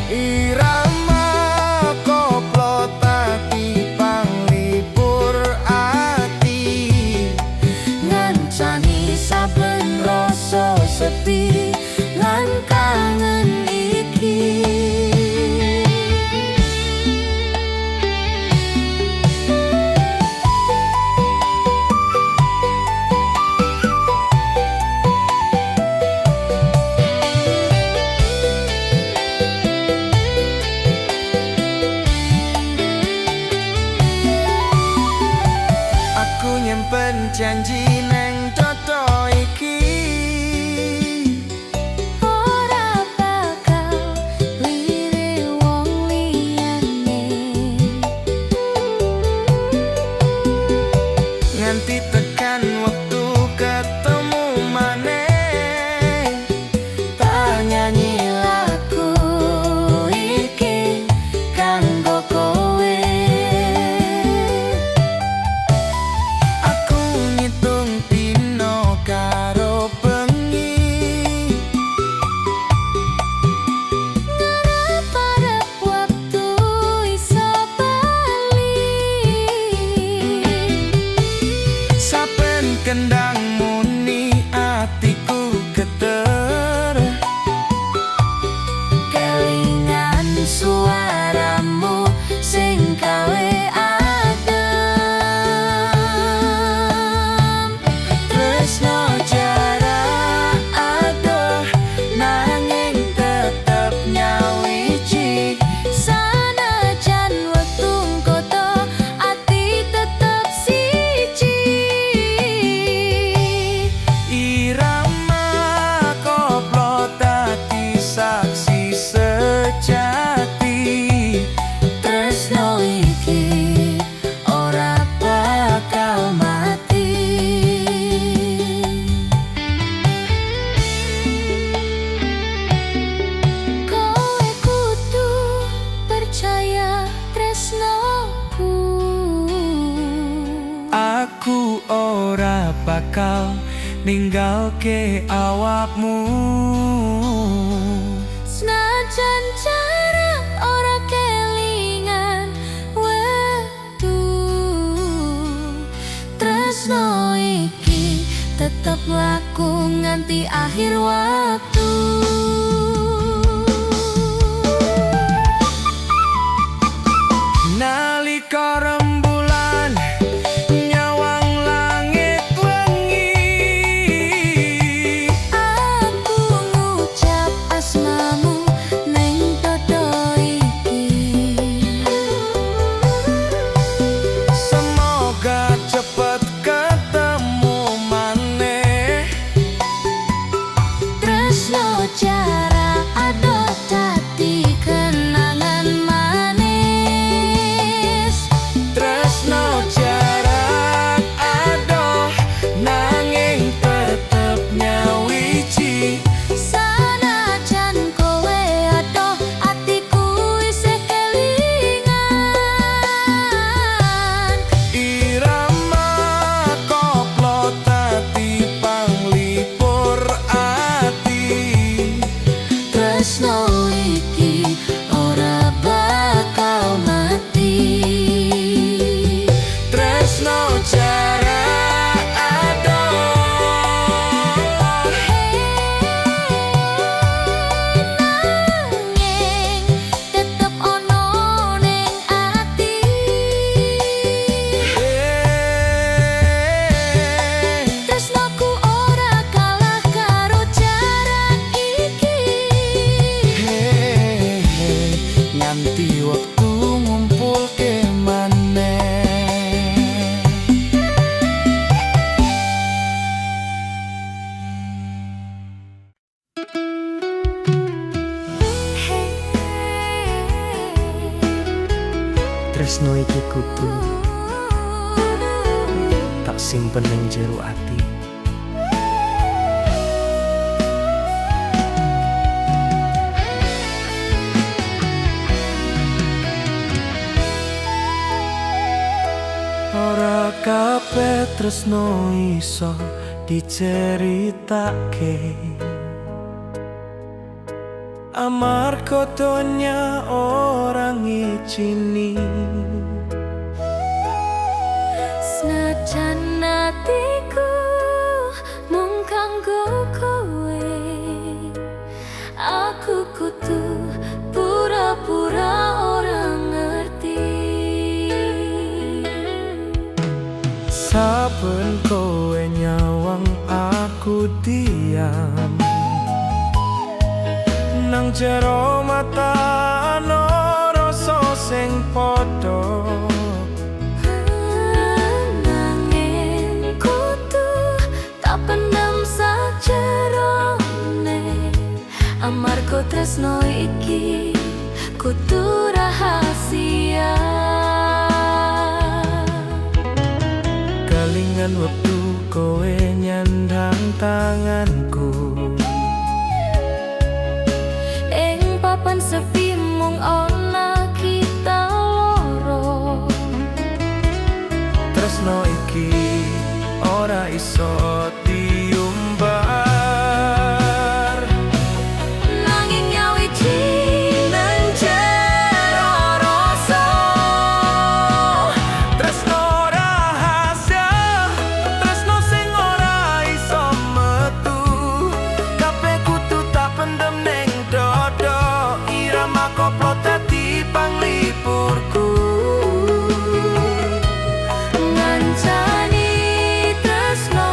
Irama koplo tati panglipur ati, Ngancani saben rasa sepi lan kangen iki. aku nyimpen janji neng dodo iki. Ora bakal lirik wong liyane. Nganti tekan waktu ketemu maneh, Tak nyanyi lagu iki kanggo kowe. aku ngitung dino karo bengi. Ngarep waktu iso bali. Saben kendang muni atiku geter. Kelingan suaramu sing gawe adem. Tresno jarak adoh nanging tetep nyawiji. Sanajan wektu ngkoto ati tetep siji. Irama koplo tati saksi sejati. Tresno iki ora bakal mati. Kowe kudu percaya tresnoku. Aku ora bakal ninggalke awakmu. Senajan jarak ora kelingan wektu, tresno Tresno iki tetep laku nganti akhir waktu. Nalika rembulan nyawang langit wengi, Aku ngucap asmamu neng dodo iki. semoga cepet ketemu maneh. Tresno jarak adoh dadi kenangan manis. Tresno jarak adoh nanging tetep nyawiji. Sanajan kowe adoh atiku isih kelingan. Irama koplo tadi panglipur ati. Tresno iki ora bakal mati. Tresno jarak adoh Nanging tetep ono ning ati. Tresnoku ora kalah karo jarak iki. nganti waktu ngumpulke maneh. Tresno iki kudu tak simpen ning jero ati. Ora kabeh tresno iso diceritake, amarga donya orang ngijini. Senajan atiku mung kanggo kowe, aku kudu pura-pura ora ngerti. Saben kowe nyawang aku diam, nang jero mata ana rasa sing padha. Nanging kudu tak pendam sajerone, amarga tresno iki kudu rahasia. Kelingan wektu kowe nyandang tanganku, Ing papan sepi mung ana kita loro. tresno iki ora iso diumbar. Nanging nyawiji nang jero rasa. Tresno rahasia, tresno sing ora iso metu. Kabeh kudu tak pendem ning dodo. Irama koplo dadi panglipurku. Ngancani tresno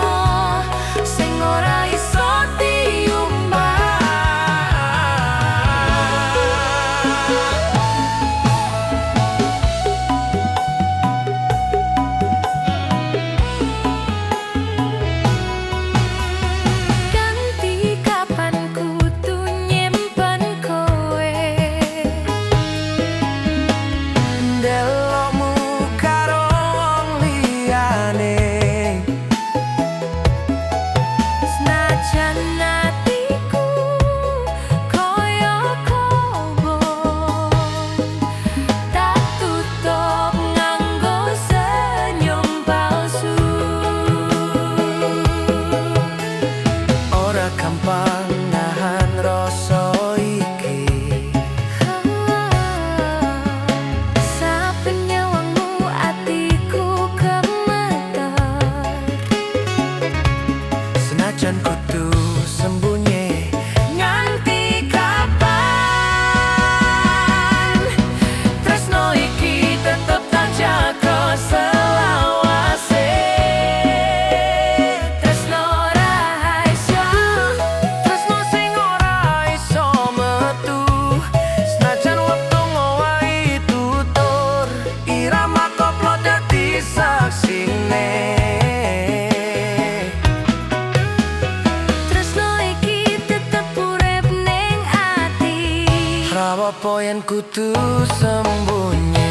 yen kudu sembunyi.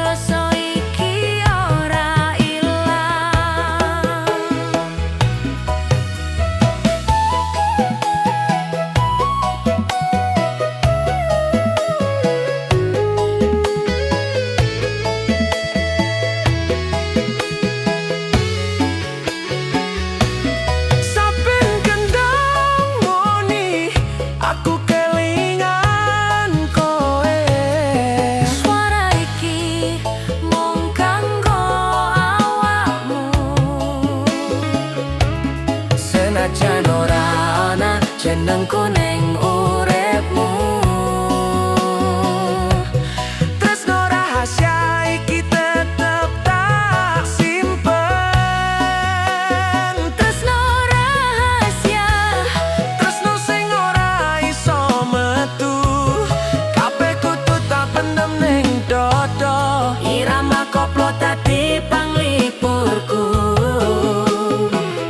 Rasa iki ora ilang. Saben kendang moni aku kelingan kowe. Suara iki mung kanggo awakmu. Senajan ora ana jenengku ning uripmu. Tresno rahasia iki tetep tak simpen. Tresno rahasia, Tresno sing ora iso metu. Kabeh kudu tak pendem ning dodo. irama koplo dadi panglipurku.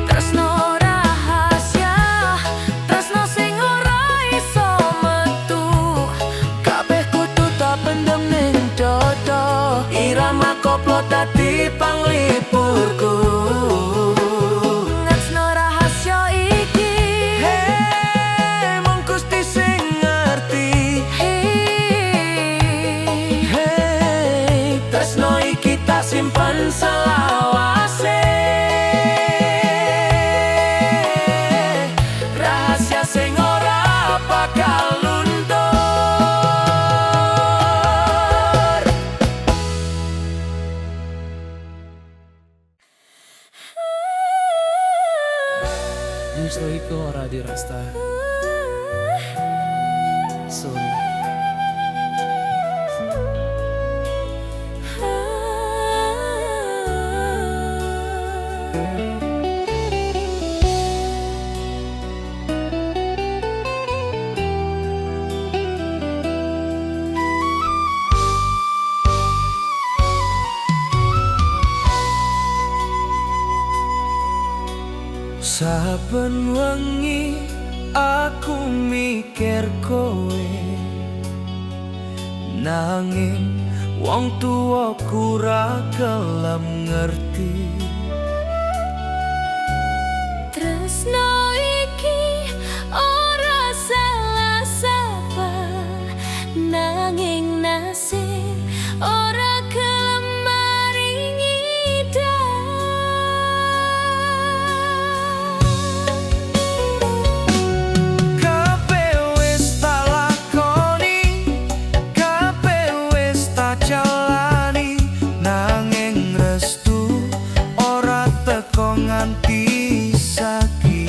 Tresno rahasia, tresno sing ora iso metu. Kabeh kudu tak pendem ning dodo. Irama koplo dadi panglipurku. Tresno rahasia iki. Hey, mung Gusti sing ngerti. Hey, tresno iki tak simpen selawase. Rahasia sing ora bakal luntur. Justru itu ora dirasta. Sun. Saben wengi aku mikir kowe, nanging wong tuwaku ra gelem ngerti. Tresno iki ora salah sapa, nanging nasib ora gelem maringi Kabeh wis tak lakoni, kabeh wis tak jalani, nanging restu ora teko nganti saiki.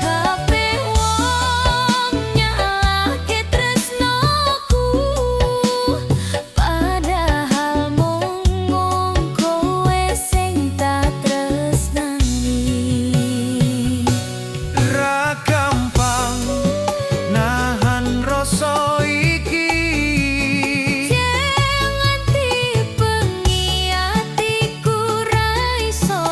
kabeh wong nyalahke tresnoku, padahal mung kowe sing tak tresnani. Ra gampang nahan rasa iki. Jangan dipengi atiku ra iso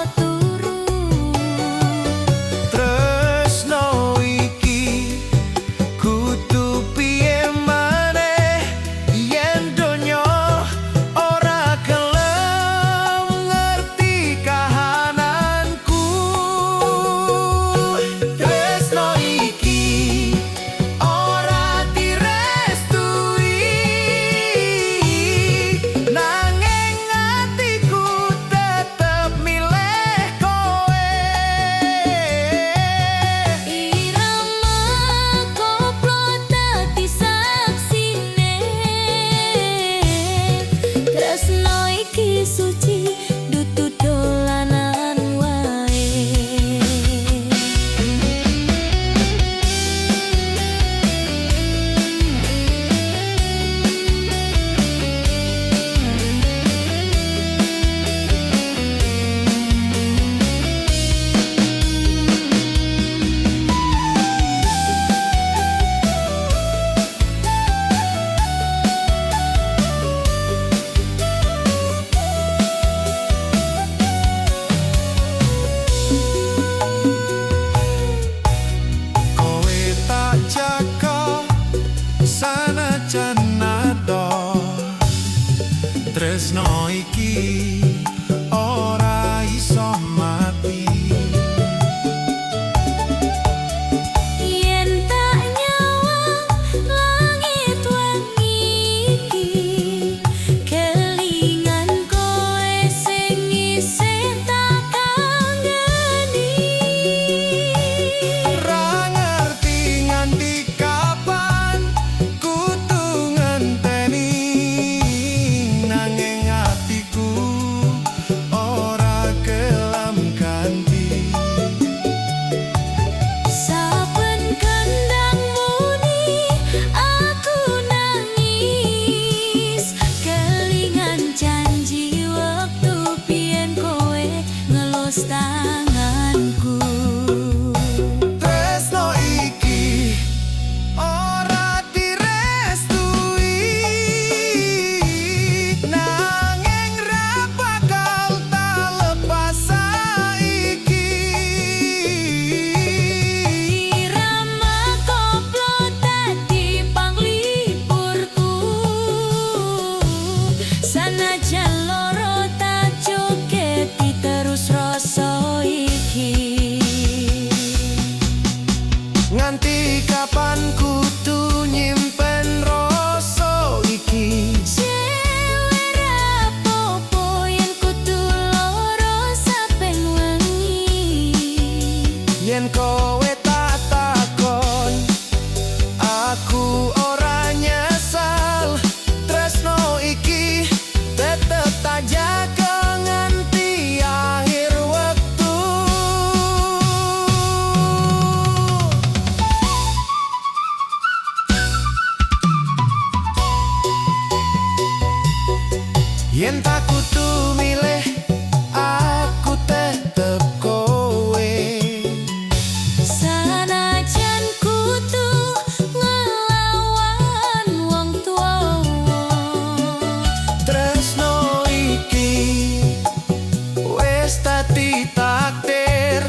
dadi takdir,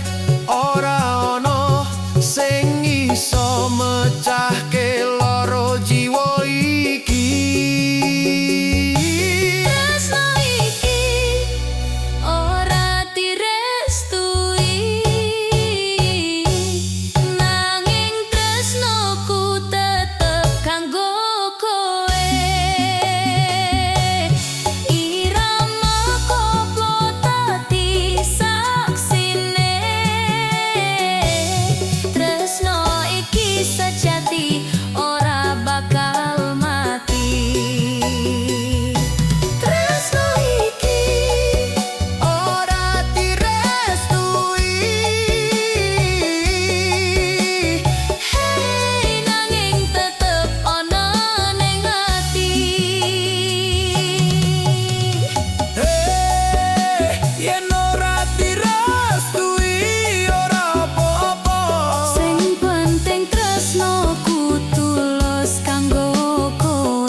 ora ono sing iso mecahke loro jiwa iki. Tresno iki ora direstui, nanging tresnoku tetep kanggo kowe. Irama koplo dadi saksine, tresno iki sejati ora bakal mati. Tresno iki Ora direstui, hey nanging tetep ana ning ati. yen ora direstui ora apa-apa. Sing penting tresnoku tulus kanggo kowe.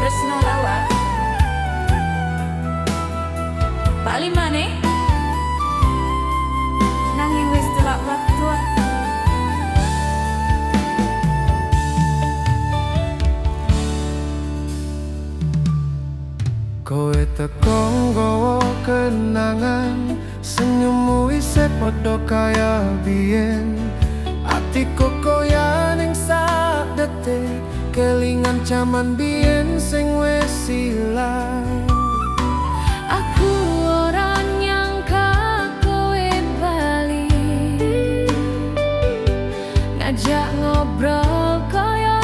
Tresno lawak bali maneh nanging wis telak waktu. Kowe teko nggawa kenangan, senyummu isih padha kaya biyen. Atiku koyo ning sak detik, kelingan jaman biyen sing wis ilang. Aku ora nyangka kowe bali, ngajak ngobrol kaya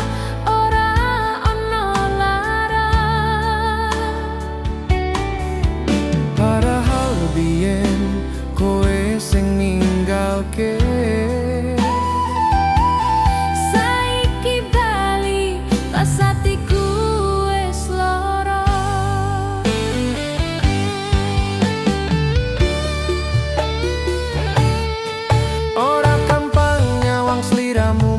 ora ana larang. Padahal biyen kowe sing ninggalke. Saiki bali pas atiku wis lara. Ora gampang nyawang sliramu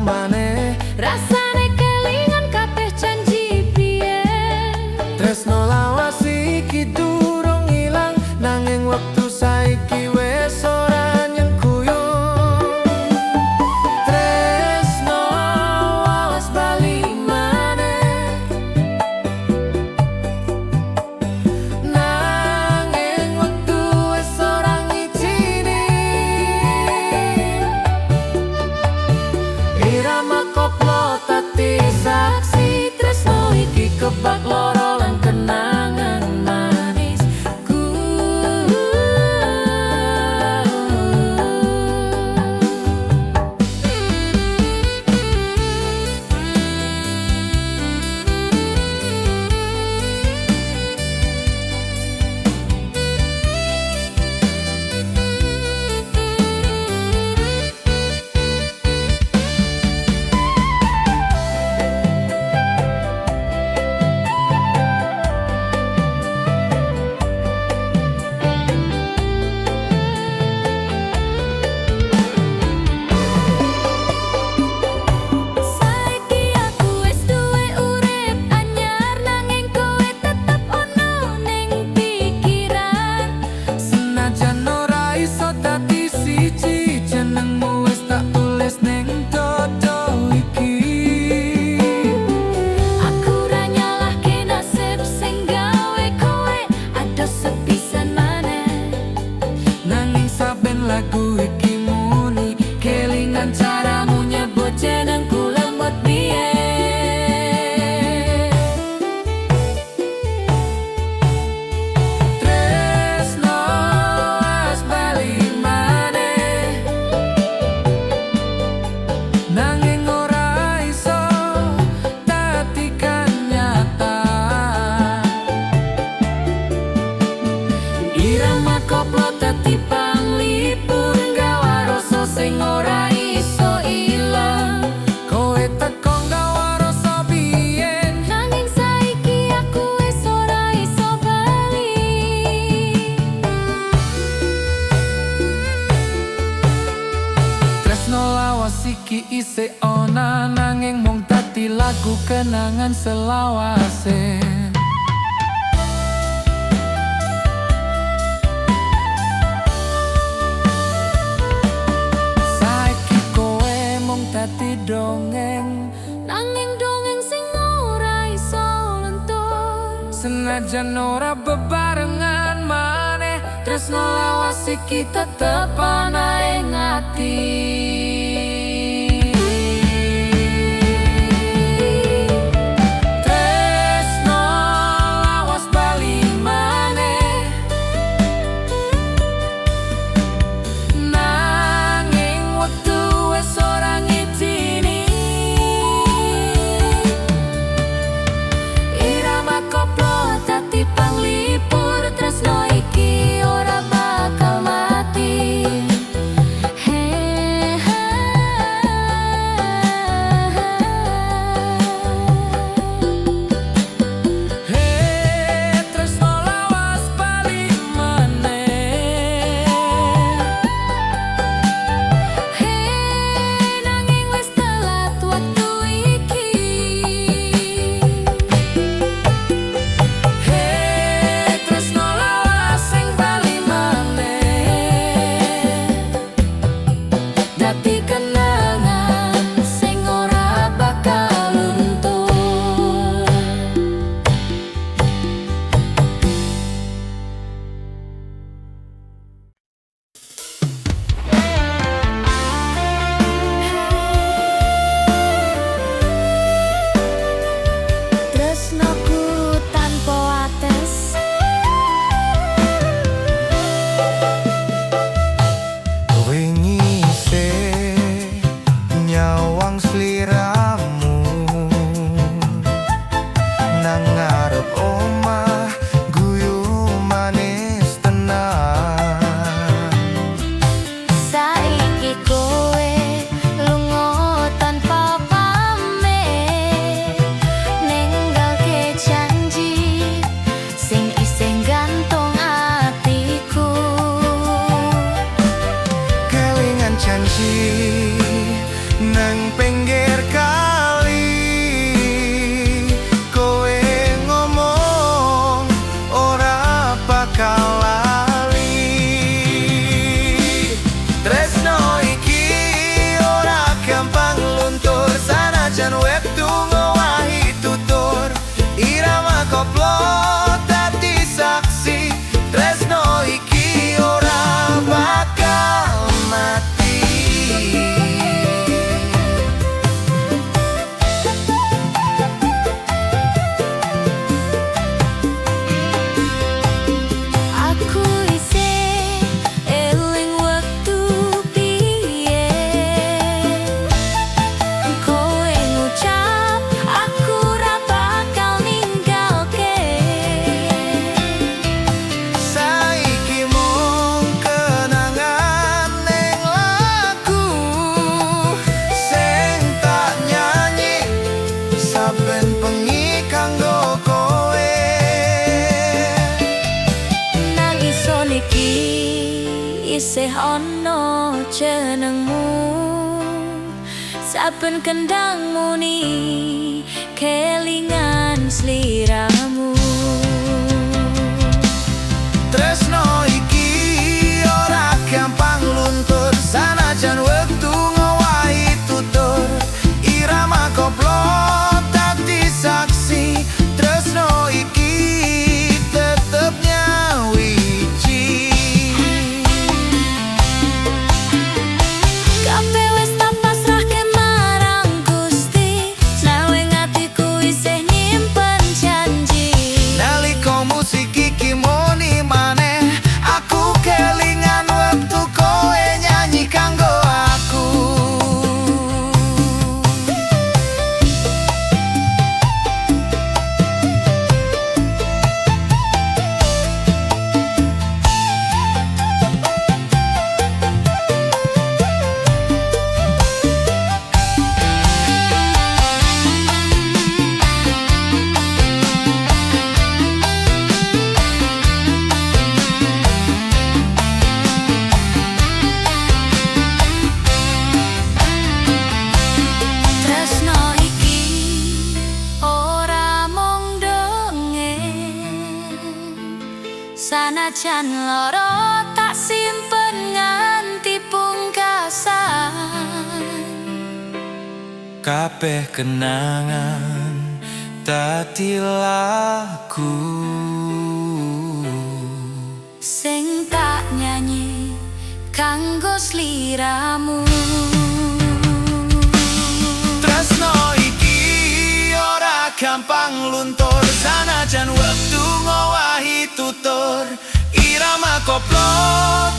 lagu kenangan selawase. Saiki kowe mung dadi dongeng, Nanging dongeng sing ora iso lentur. senajan ora bebarengan maneh, tresno lawas iki tetep ana ing ati. Tresno lawas bali maneh, nanging wektu wis ora ngidini. Irama koplo dadi panglipur, tresno iki ora bakal mati. Hey, tresno lawas bali maneh. Nanging wis telat waktu iki. Hey, tresno lawas sing bali maneh, Dadi kenangan sing ora bakal luntur. Tresnoku tanpa ates, wingi isih nyawang sliramu nang ngarep omah guyu manis tenan. saiki kowe lunga tanpa pamit, ninggalke janji sing isih gantung atiku. Kelingan janji nang pinggir kali, kowe ngomong ora bakal lali. Tresno iki ora gampang luntur, sanajan wektu ngowahi tutur. Irama koplo dadi saksi, tresno iki ora bakal mati. Aku isih eling wektu biyen kowe ngucap aku ora bakal ninggalke. Saiki mung kenangan ning lagu sing tak nyanyi saben bengi kanggo kowe. Nang ison iki isih ana jenengmu, saben kendang muni kelingan sliramu. Tresno iki ora gampang luntur, sanajan wektu ngowahi tutur. Irama koplo dadi saksi, tresno iki tetep nyawiji. Kabeh wis tak pasrahke marang Gusti, Senajan loro tak simpen nganti pungkasan. Kabeh kenangan dadi lagu Sing tak nyanyi kanggo sliramu. Tresno iki ora gampang luntur, sanajan wektu ngowahi tutur. Irama koplo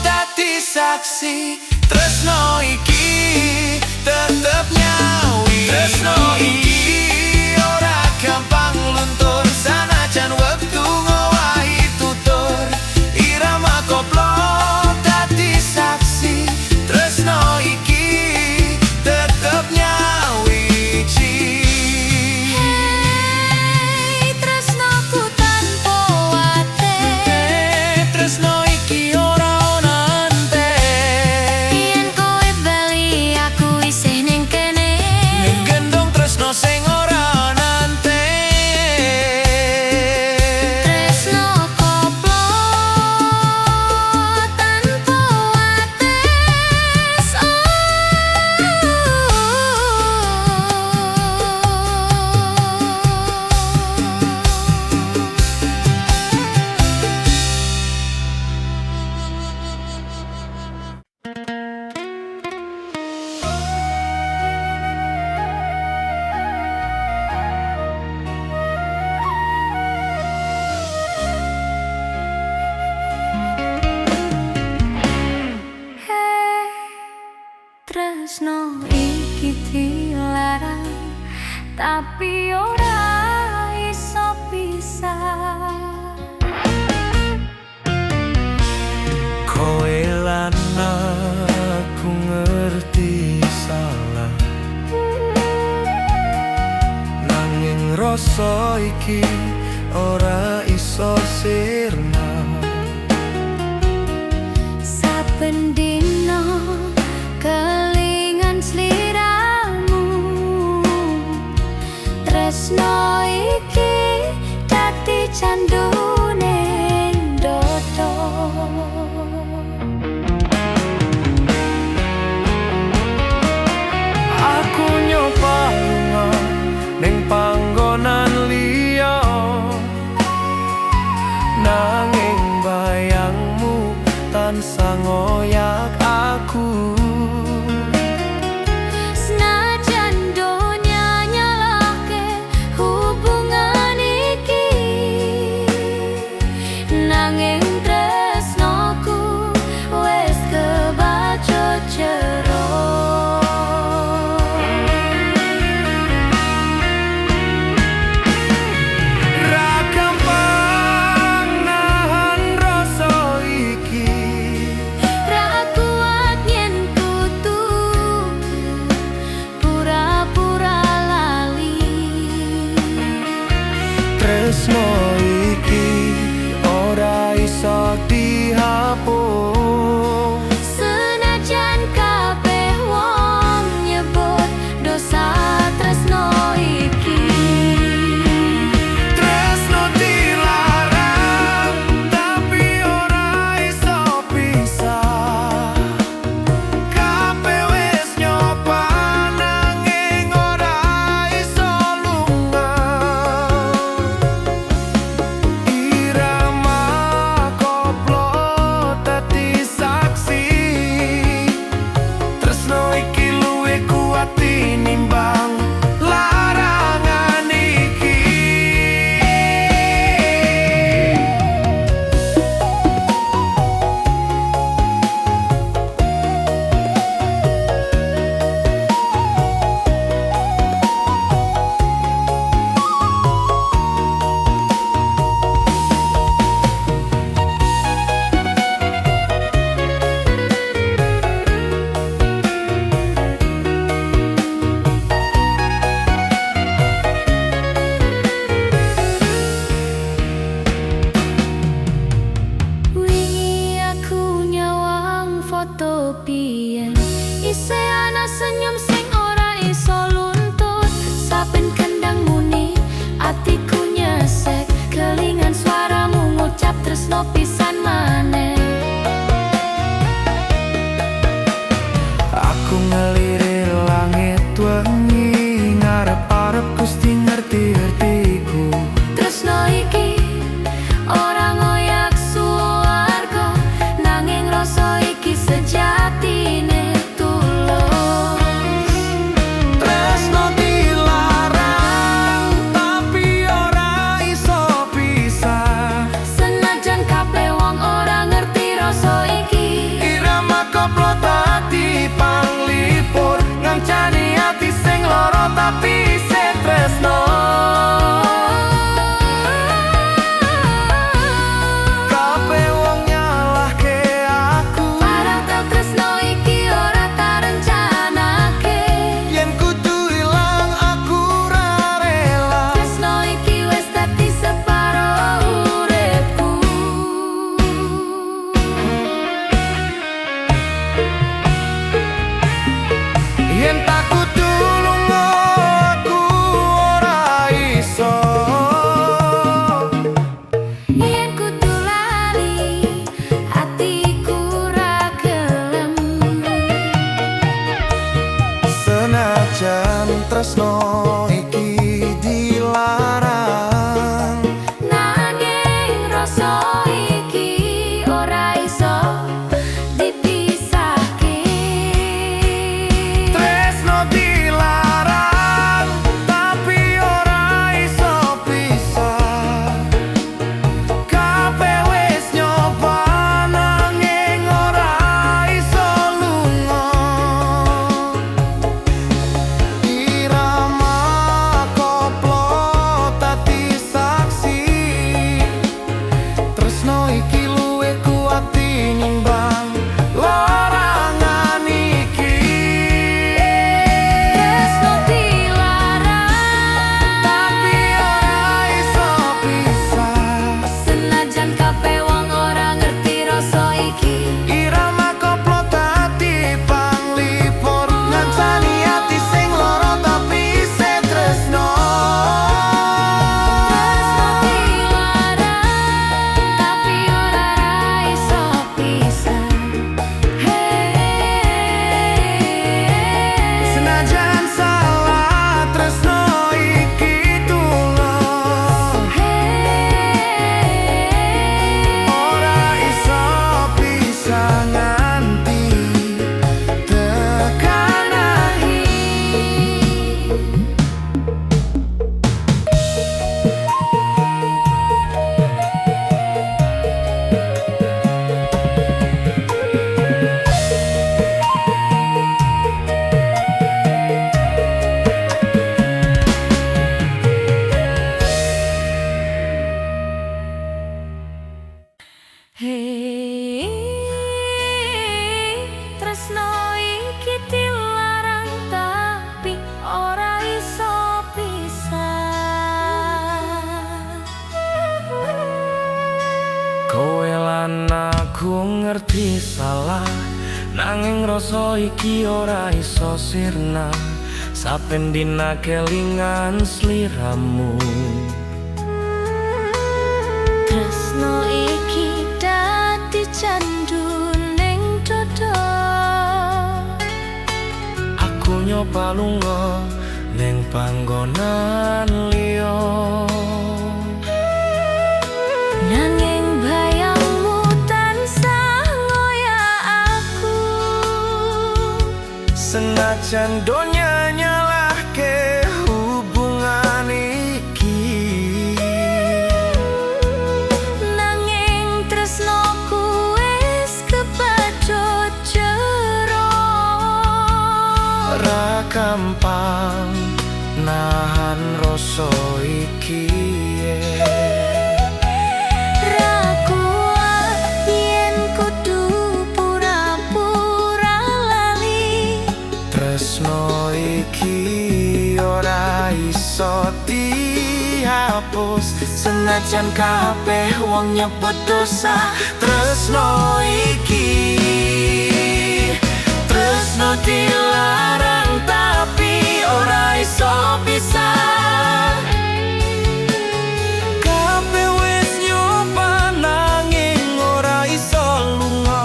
dadi saksi, tresno iki tetep nyawi. Tresno iki ora gampang luntur, sanajan wektu ngowahi tutur. Irama koplo dadi saksi, tresno iki tetep nyawi. Hey, tresnoku tanpa ate, Tresno iki ora ono ante. yen kowe bali aku isih ning kene. Ning gendong tresno sing ora nante. Tresno koplo tanpa ates. Hey, tresno iki dilarang, tapi ora iso pisah. Kowe lan aku ngerti salah, nanging rasa iki ora iso sirna. Saben dina kelingan sliramu. Tresno iki dadi candune ndoto. Aku nyoba lunga ning panggonan liya, nanging bayangmu tansah ngoyak aku. Senajan donya nyalahke hubungan iki, nanging tresnoku wis kebaca jero. Ra gampang nahan rasa iki, Ra kuat yen kudu pura-pura lali. tresno iki ora iso dihapus. Senajan kabeh wong nyebut dosa tresno iki. Tresno dilarang, tapi ora iso pisah. Kabeh wis nyoba, nanging ora iso lunga. Irama koplo dadi saksi, tresno iki luwih kuat tinimbang larangan iki. Wingi aku nyawang foto biyen, isih ana senyum sing ora iso luntur. Saben kendang muni atiku nyesek, kelingan suaramu ngucap tresno pisan. tapi isih tresno. Kabeh wong nyalahke aku, Parang tau tresno iki ora tak rencanake. yen kudu ilang aku ora rela. Tresno iki wis dadi separo uripku. Yen tak kudu lunga aku ora iso. Yen kudu lali, atiku ra gelem. Senajan tresno iki dilarang, Nanging rasa iki ora iso dipisahke. tresno dilarang tapi ora iso pisah. Kabeh wis nyoba nanging ora iso lunga. Irama koplo dadi saksi, tresno iki luwih kuat tinimbang larangan iki. Tresno dilarang, Tapi ora iso pisah. senajan kabeh wong ora ngerti rasa iki. Irama koplo dadi panglipur, ngancani ati sing lara tapi isih tresno. Tresno dilarang, tapi ora iso pisah. Senajan salah tresno iki tulung, ora iso pisah nganti tekan akhir. Tresno iki dilarang tapi ora iso pisah. Kowe lan aku ngerti salah, nanging rasa iki ora iso sirna. Saben dina kelingan sliramu, Tresno iki dadi candu ning dodo. aku nyoba lunga ning panggonan liya. Nanging bayangmu tansah ngoyak aku. Senajan donya nyalahke hubungan iki, Nanging tresnoku wis kebacut jero. ora gampang nahan rasa iki. Ra kuat yen kudu pura-pura lali. Tresno iki ora iso dihapus, senajan kabeh wong nyebut dosa. Tresno iki, tresno dilarang tapi ora iso pisah. Kabeh wis nyoba nanging ora iso lunga.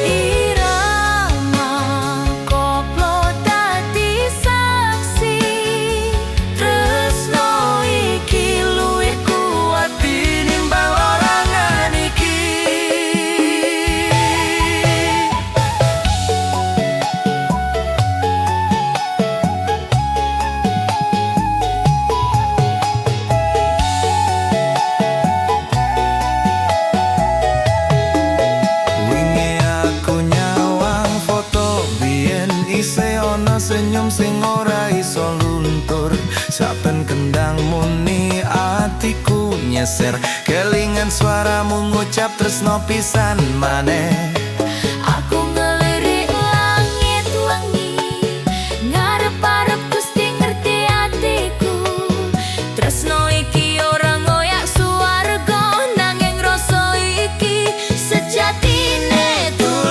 Irama koplo dadi saksi. Tresno iki luwih kuat tinimbang larangan iki. iso luntur. Saben kendang muni atiku nyeser, kelingan suaramu ngucap tresno pisan maneh. Aku ngelirik langit wengi, ngarep-arep Gusti ngerti atiku. Tresno iki ora ngoyak suwarga, nanging rasa iki sejatine tulus.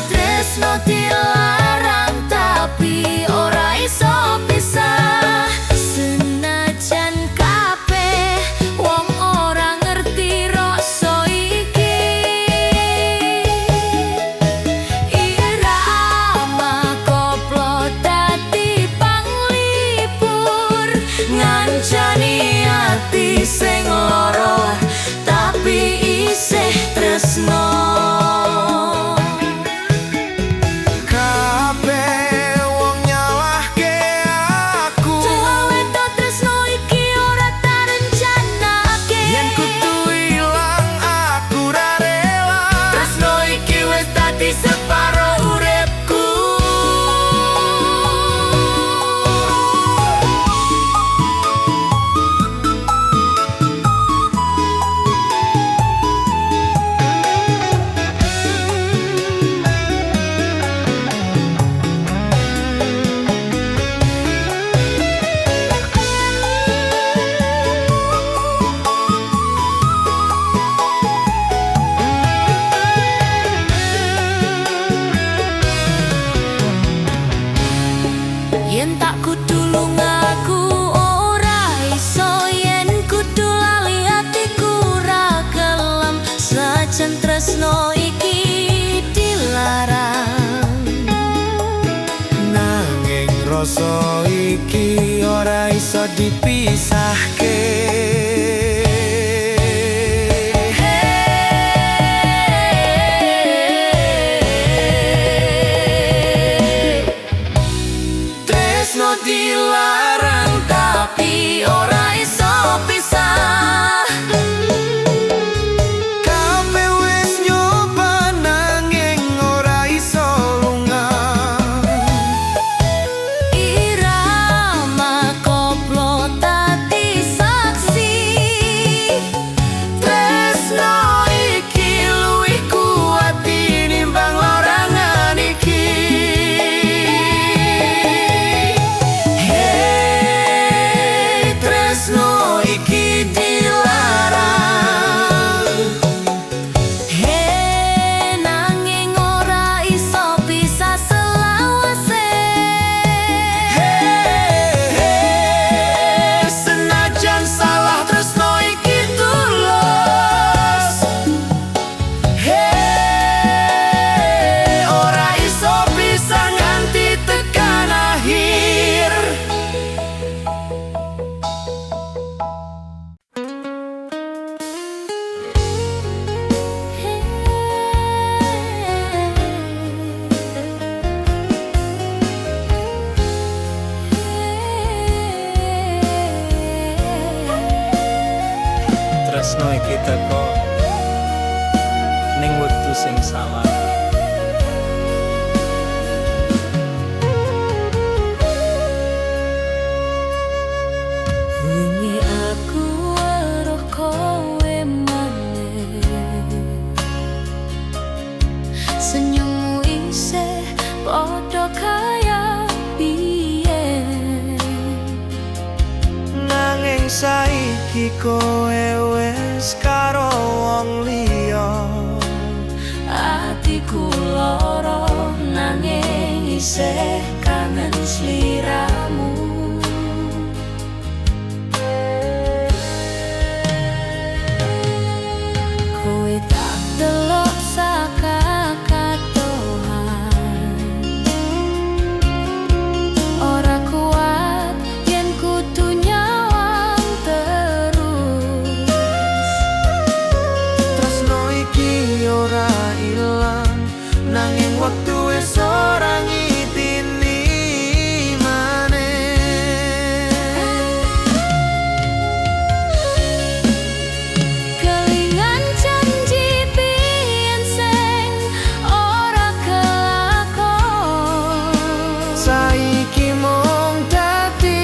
Tresno dilarang tapi ora iso pisah, senajan kabeh wong ora ngerti rasa iki. Irama koplo dadi panglipur, ngancani ati sing lara tapi isih tresno. Kabeh wong nyalahke aku, Wedo tresno iki ora tak rencanake. yen kudu ilang aku ra rela. Tresno iki wis dadi separo uripku. Yen tak kudu lungaku ora iso, yen kudu lali atiku ora gelem, sajan tresno iki dilarang. Nanging rasa iki ora iso dipisahke. Tresno dilarang tapi ora iso pisah. Kabeh wis nyoba nanging ora iso lunga. Irama koplo dadi saksi, Tresno iki luwih kuat tinimbang larangan iki. Hey, tresno iki dilarang. he nanging ora iso pisah selawase. Senajan salah tresno iki tulus. Ora iso bisa nganti tekan akhir. Tresno iki teko ning wektu sing salah. Wingi aku weruh kowe maneh, senyummu isih padha kaya biyen. Nanging saiki kowe wis karo wong liya. Atiku lara nanging isih kangen sliramu. Kowe tak delok saka katohan, ora kuat yen kudu nyawang terus. Tresno iki ora ilang, nanging wektu wis ora ngitini. iki mung dadi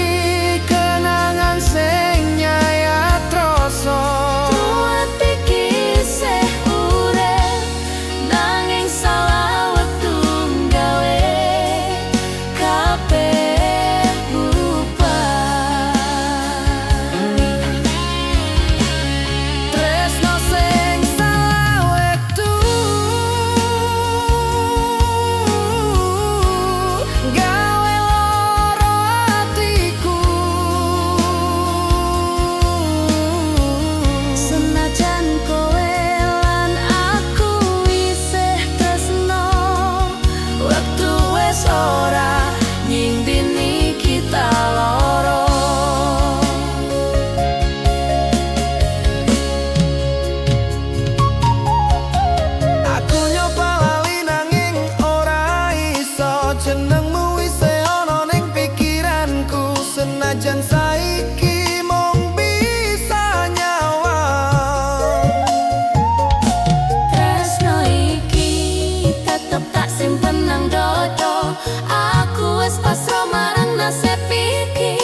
kenangan sing nyayat rasa. Tuwet iki isih urip nanging salah wektu nggawe kabeh bubar. Tresno sing salah wektu gawe loro atiku. Senajan kowe lan aku isih tresno, Waktu wis ora nyindini kita loro. Aku nyoba lali nanging ora iso, jenengmu isih ana ning pikiranku. Senajan saiki mung bisa nyawang. tresno iki tetep tak simpen nang dodo. Aku wis pasrah marang nasib iki,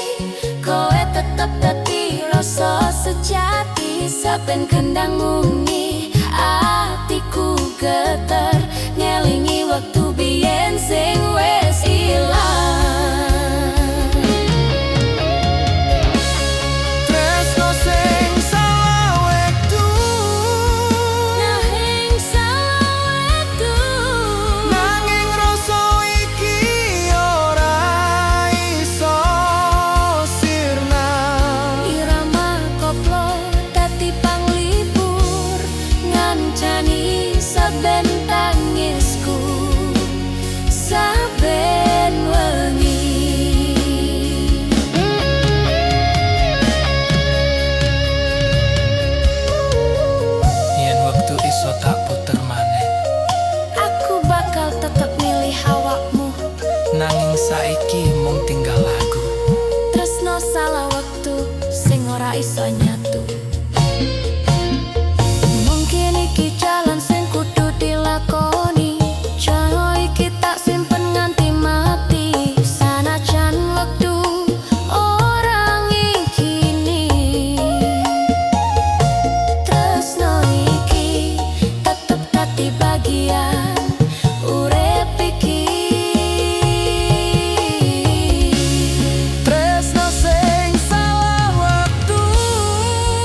kowe tetep dadi rasa sejati. Saben kendang muni atiku geter, ngelingi waktu biyen sing wis ilang. Tresno sing salah wektu Nanging salah wektu, nanging rasa iki ora iso sirna. irama koplo dadi panglipur, ngancani saben tangisku, saben wengi. Yen waktu iso tak puter maneh, Aku bakal tetep milih awakmu. nanging saiki mung tinggal lagu. Tresno salah waktu sing ora iso nyatu. Mungkin iki jalan sing kudu dilakoni, cara iki tak simpen nganti mati. Sanajan waktu ora ngikini, tresno iki tetep dadi bagian urip iki. Tresno sing salah wektu,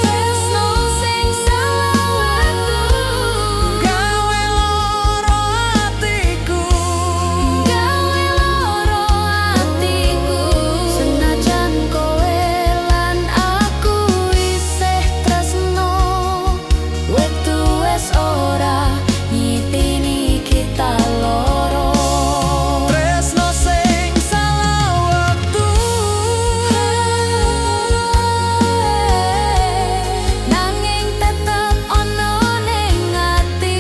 Tresno sing salah waktu, gawe loro atiku. gawe loro atiku. Senajan kowe lan aku isih tresno, wektu wis ora nyitini kita loro. Tresno sing salah wektu, nanging tetep ono ning ati.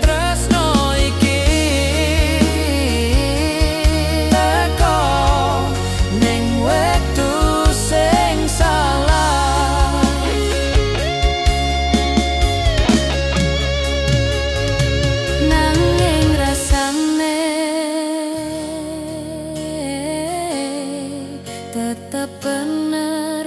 tresno iki teko ning wektu sing salah. Nanging rasane tetep bener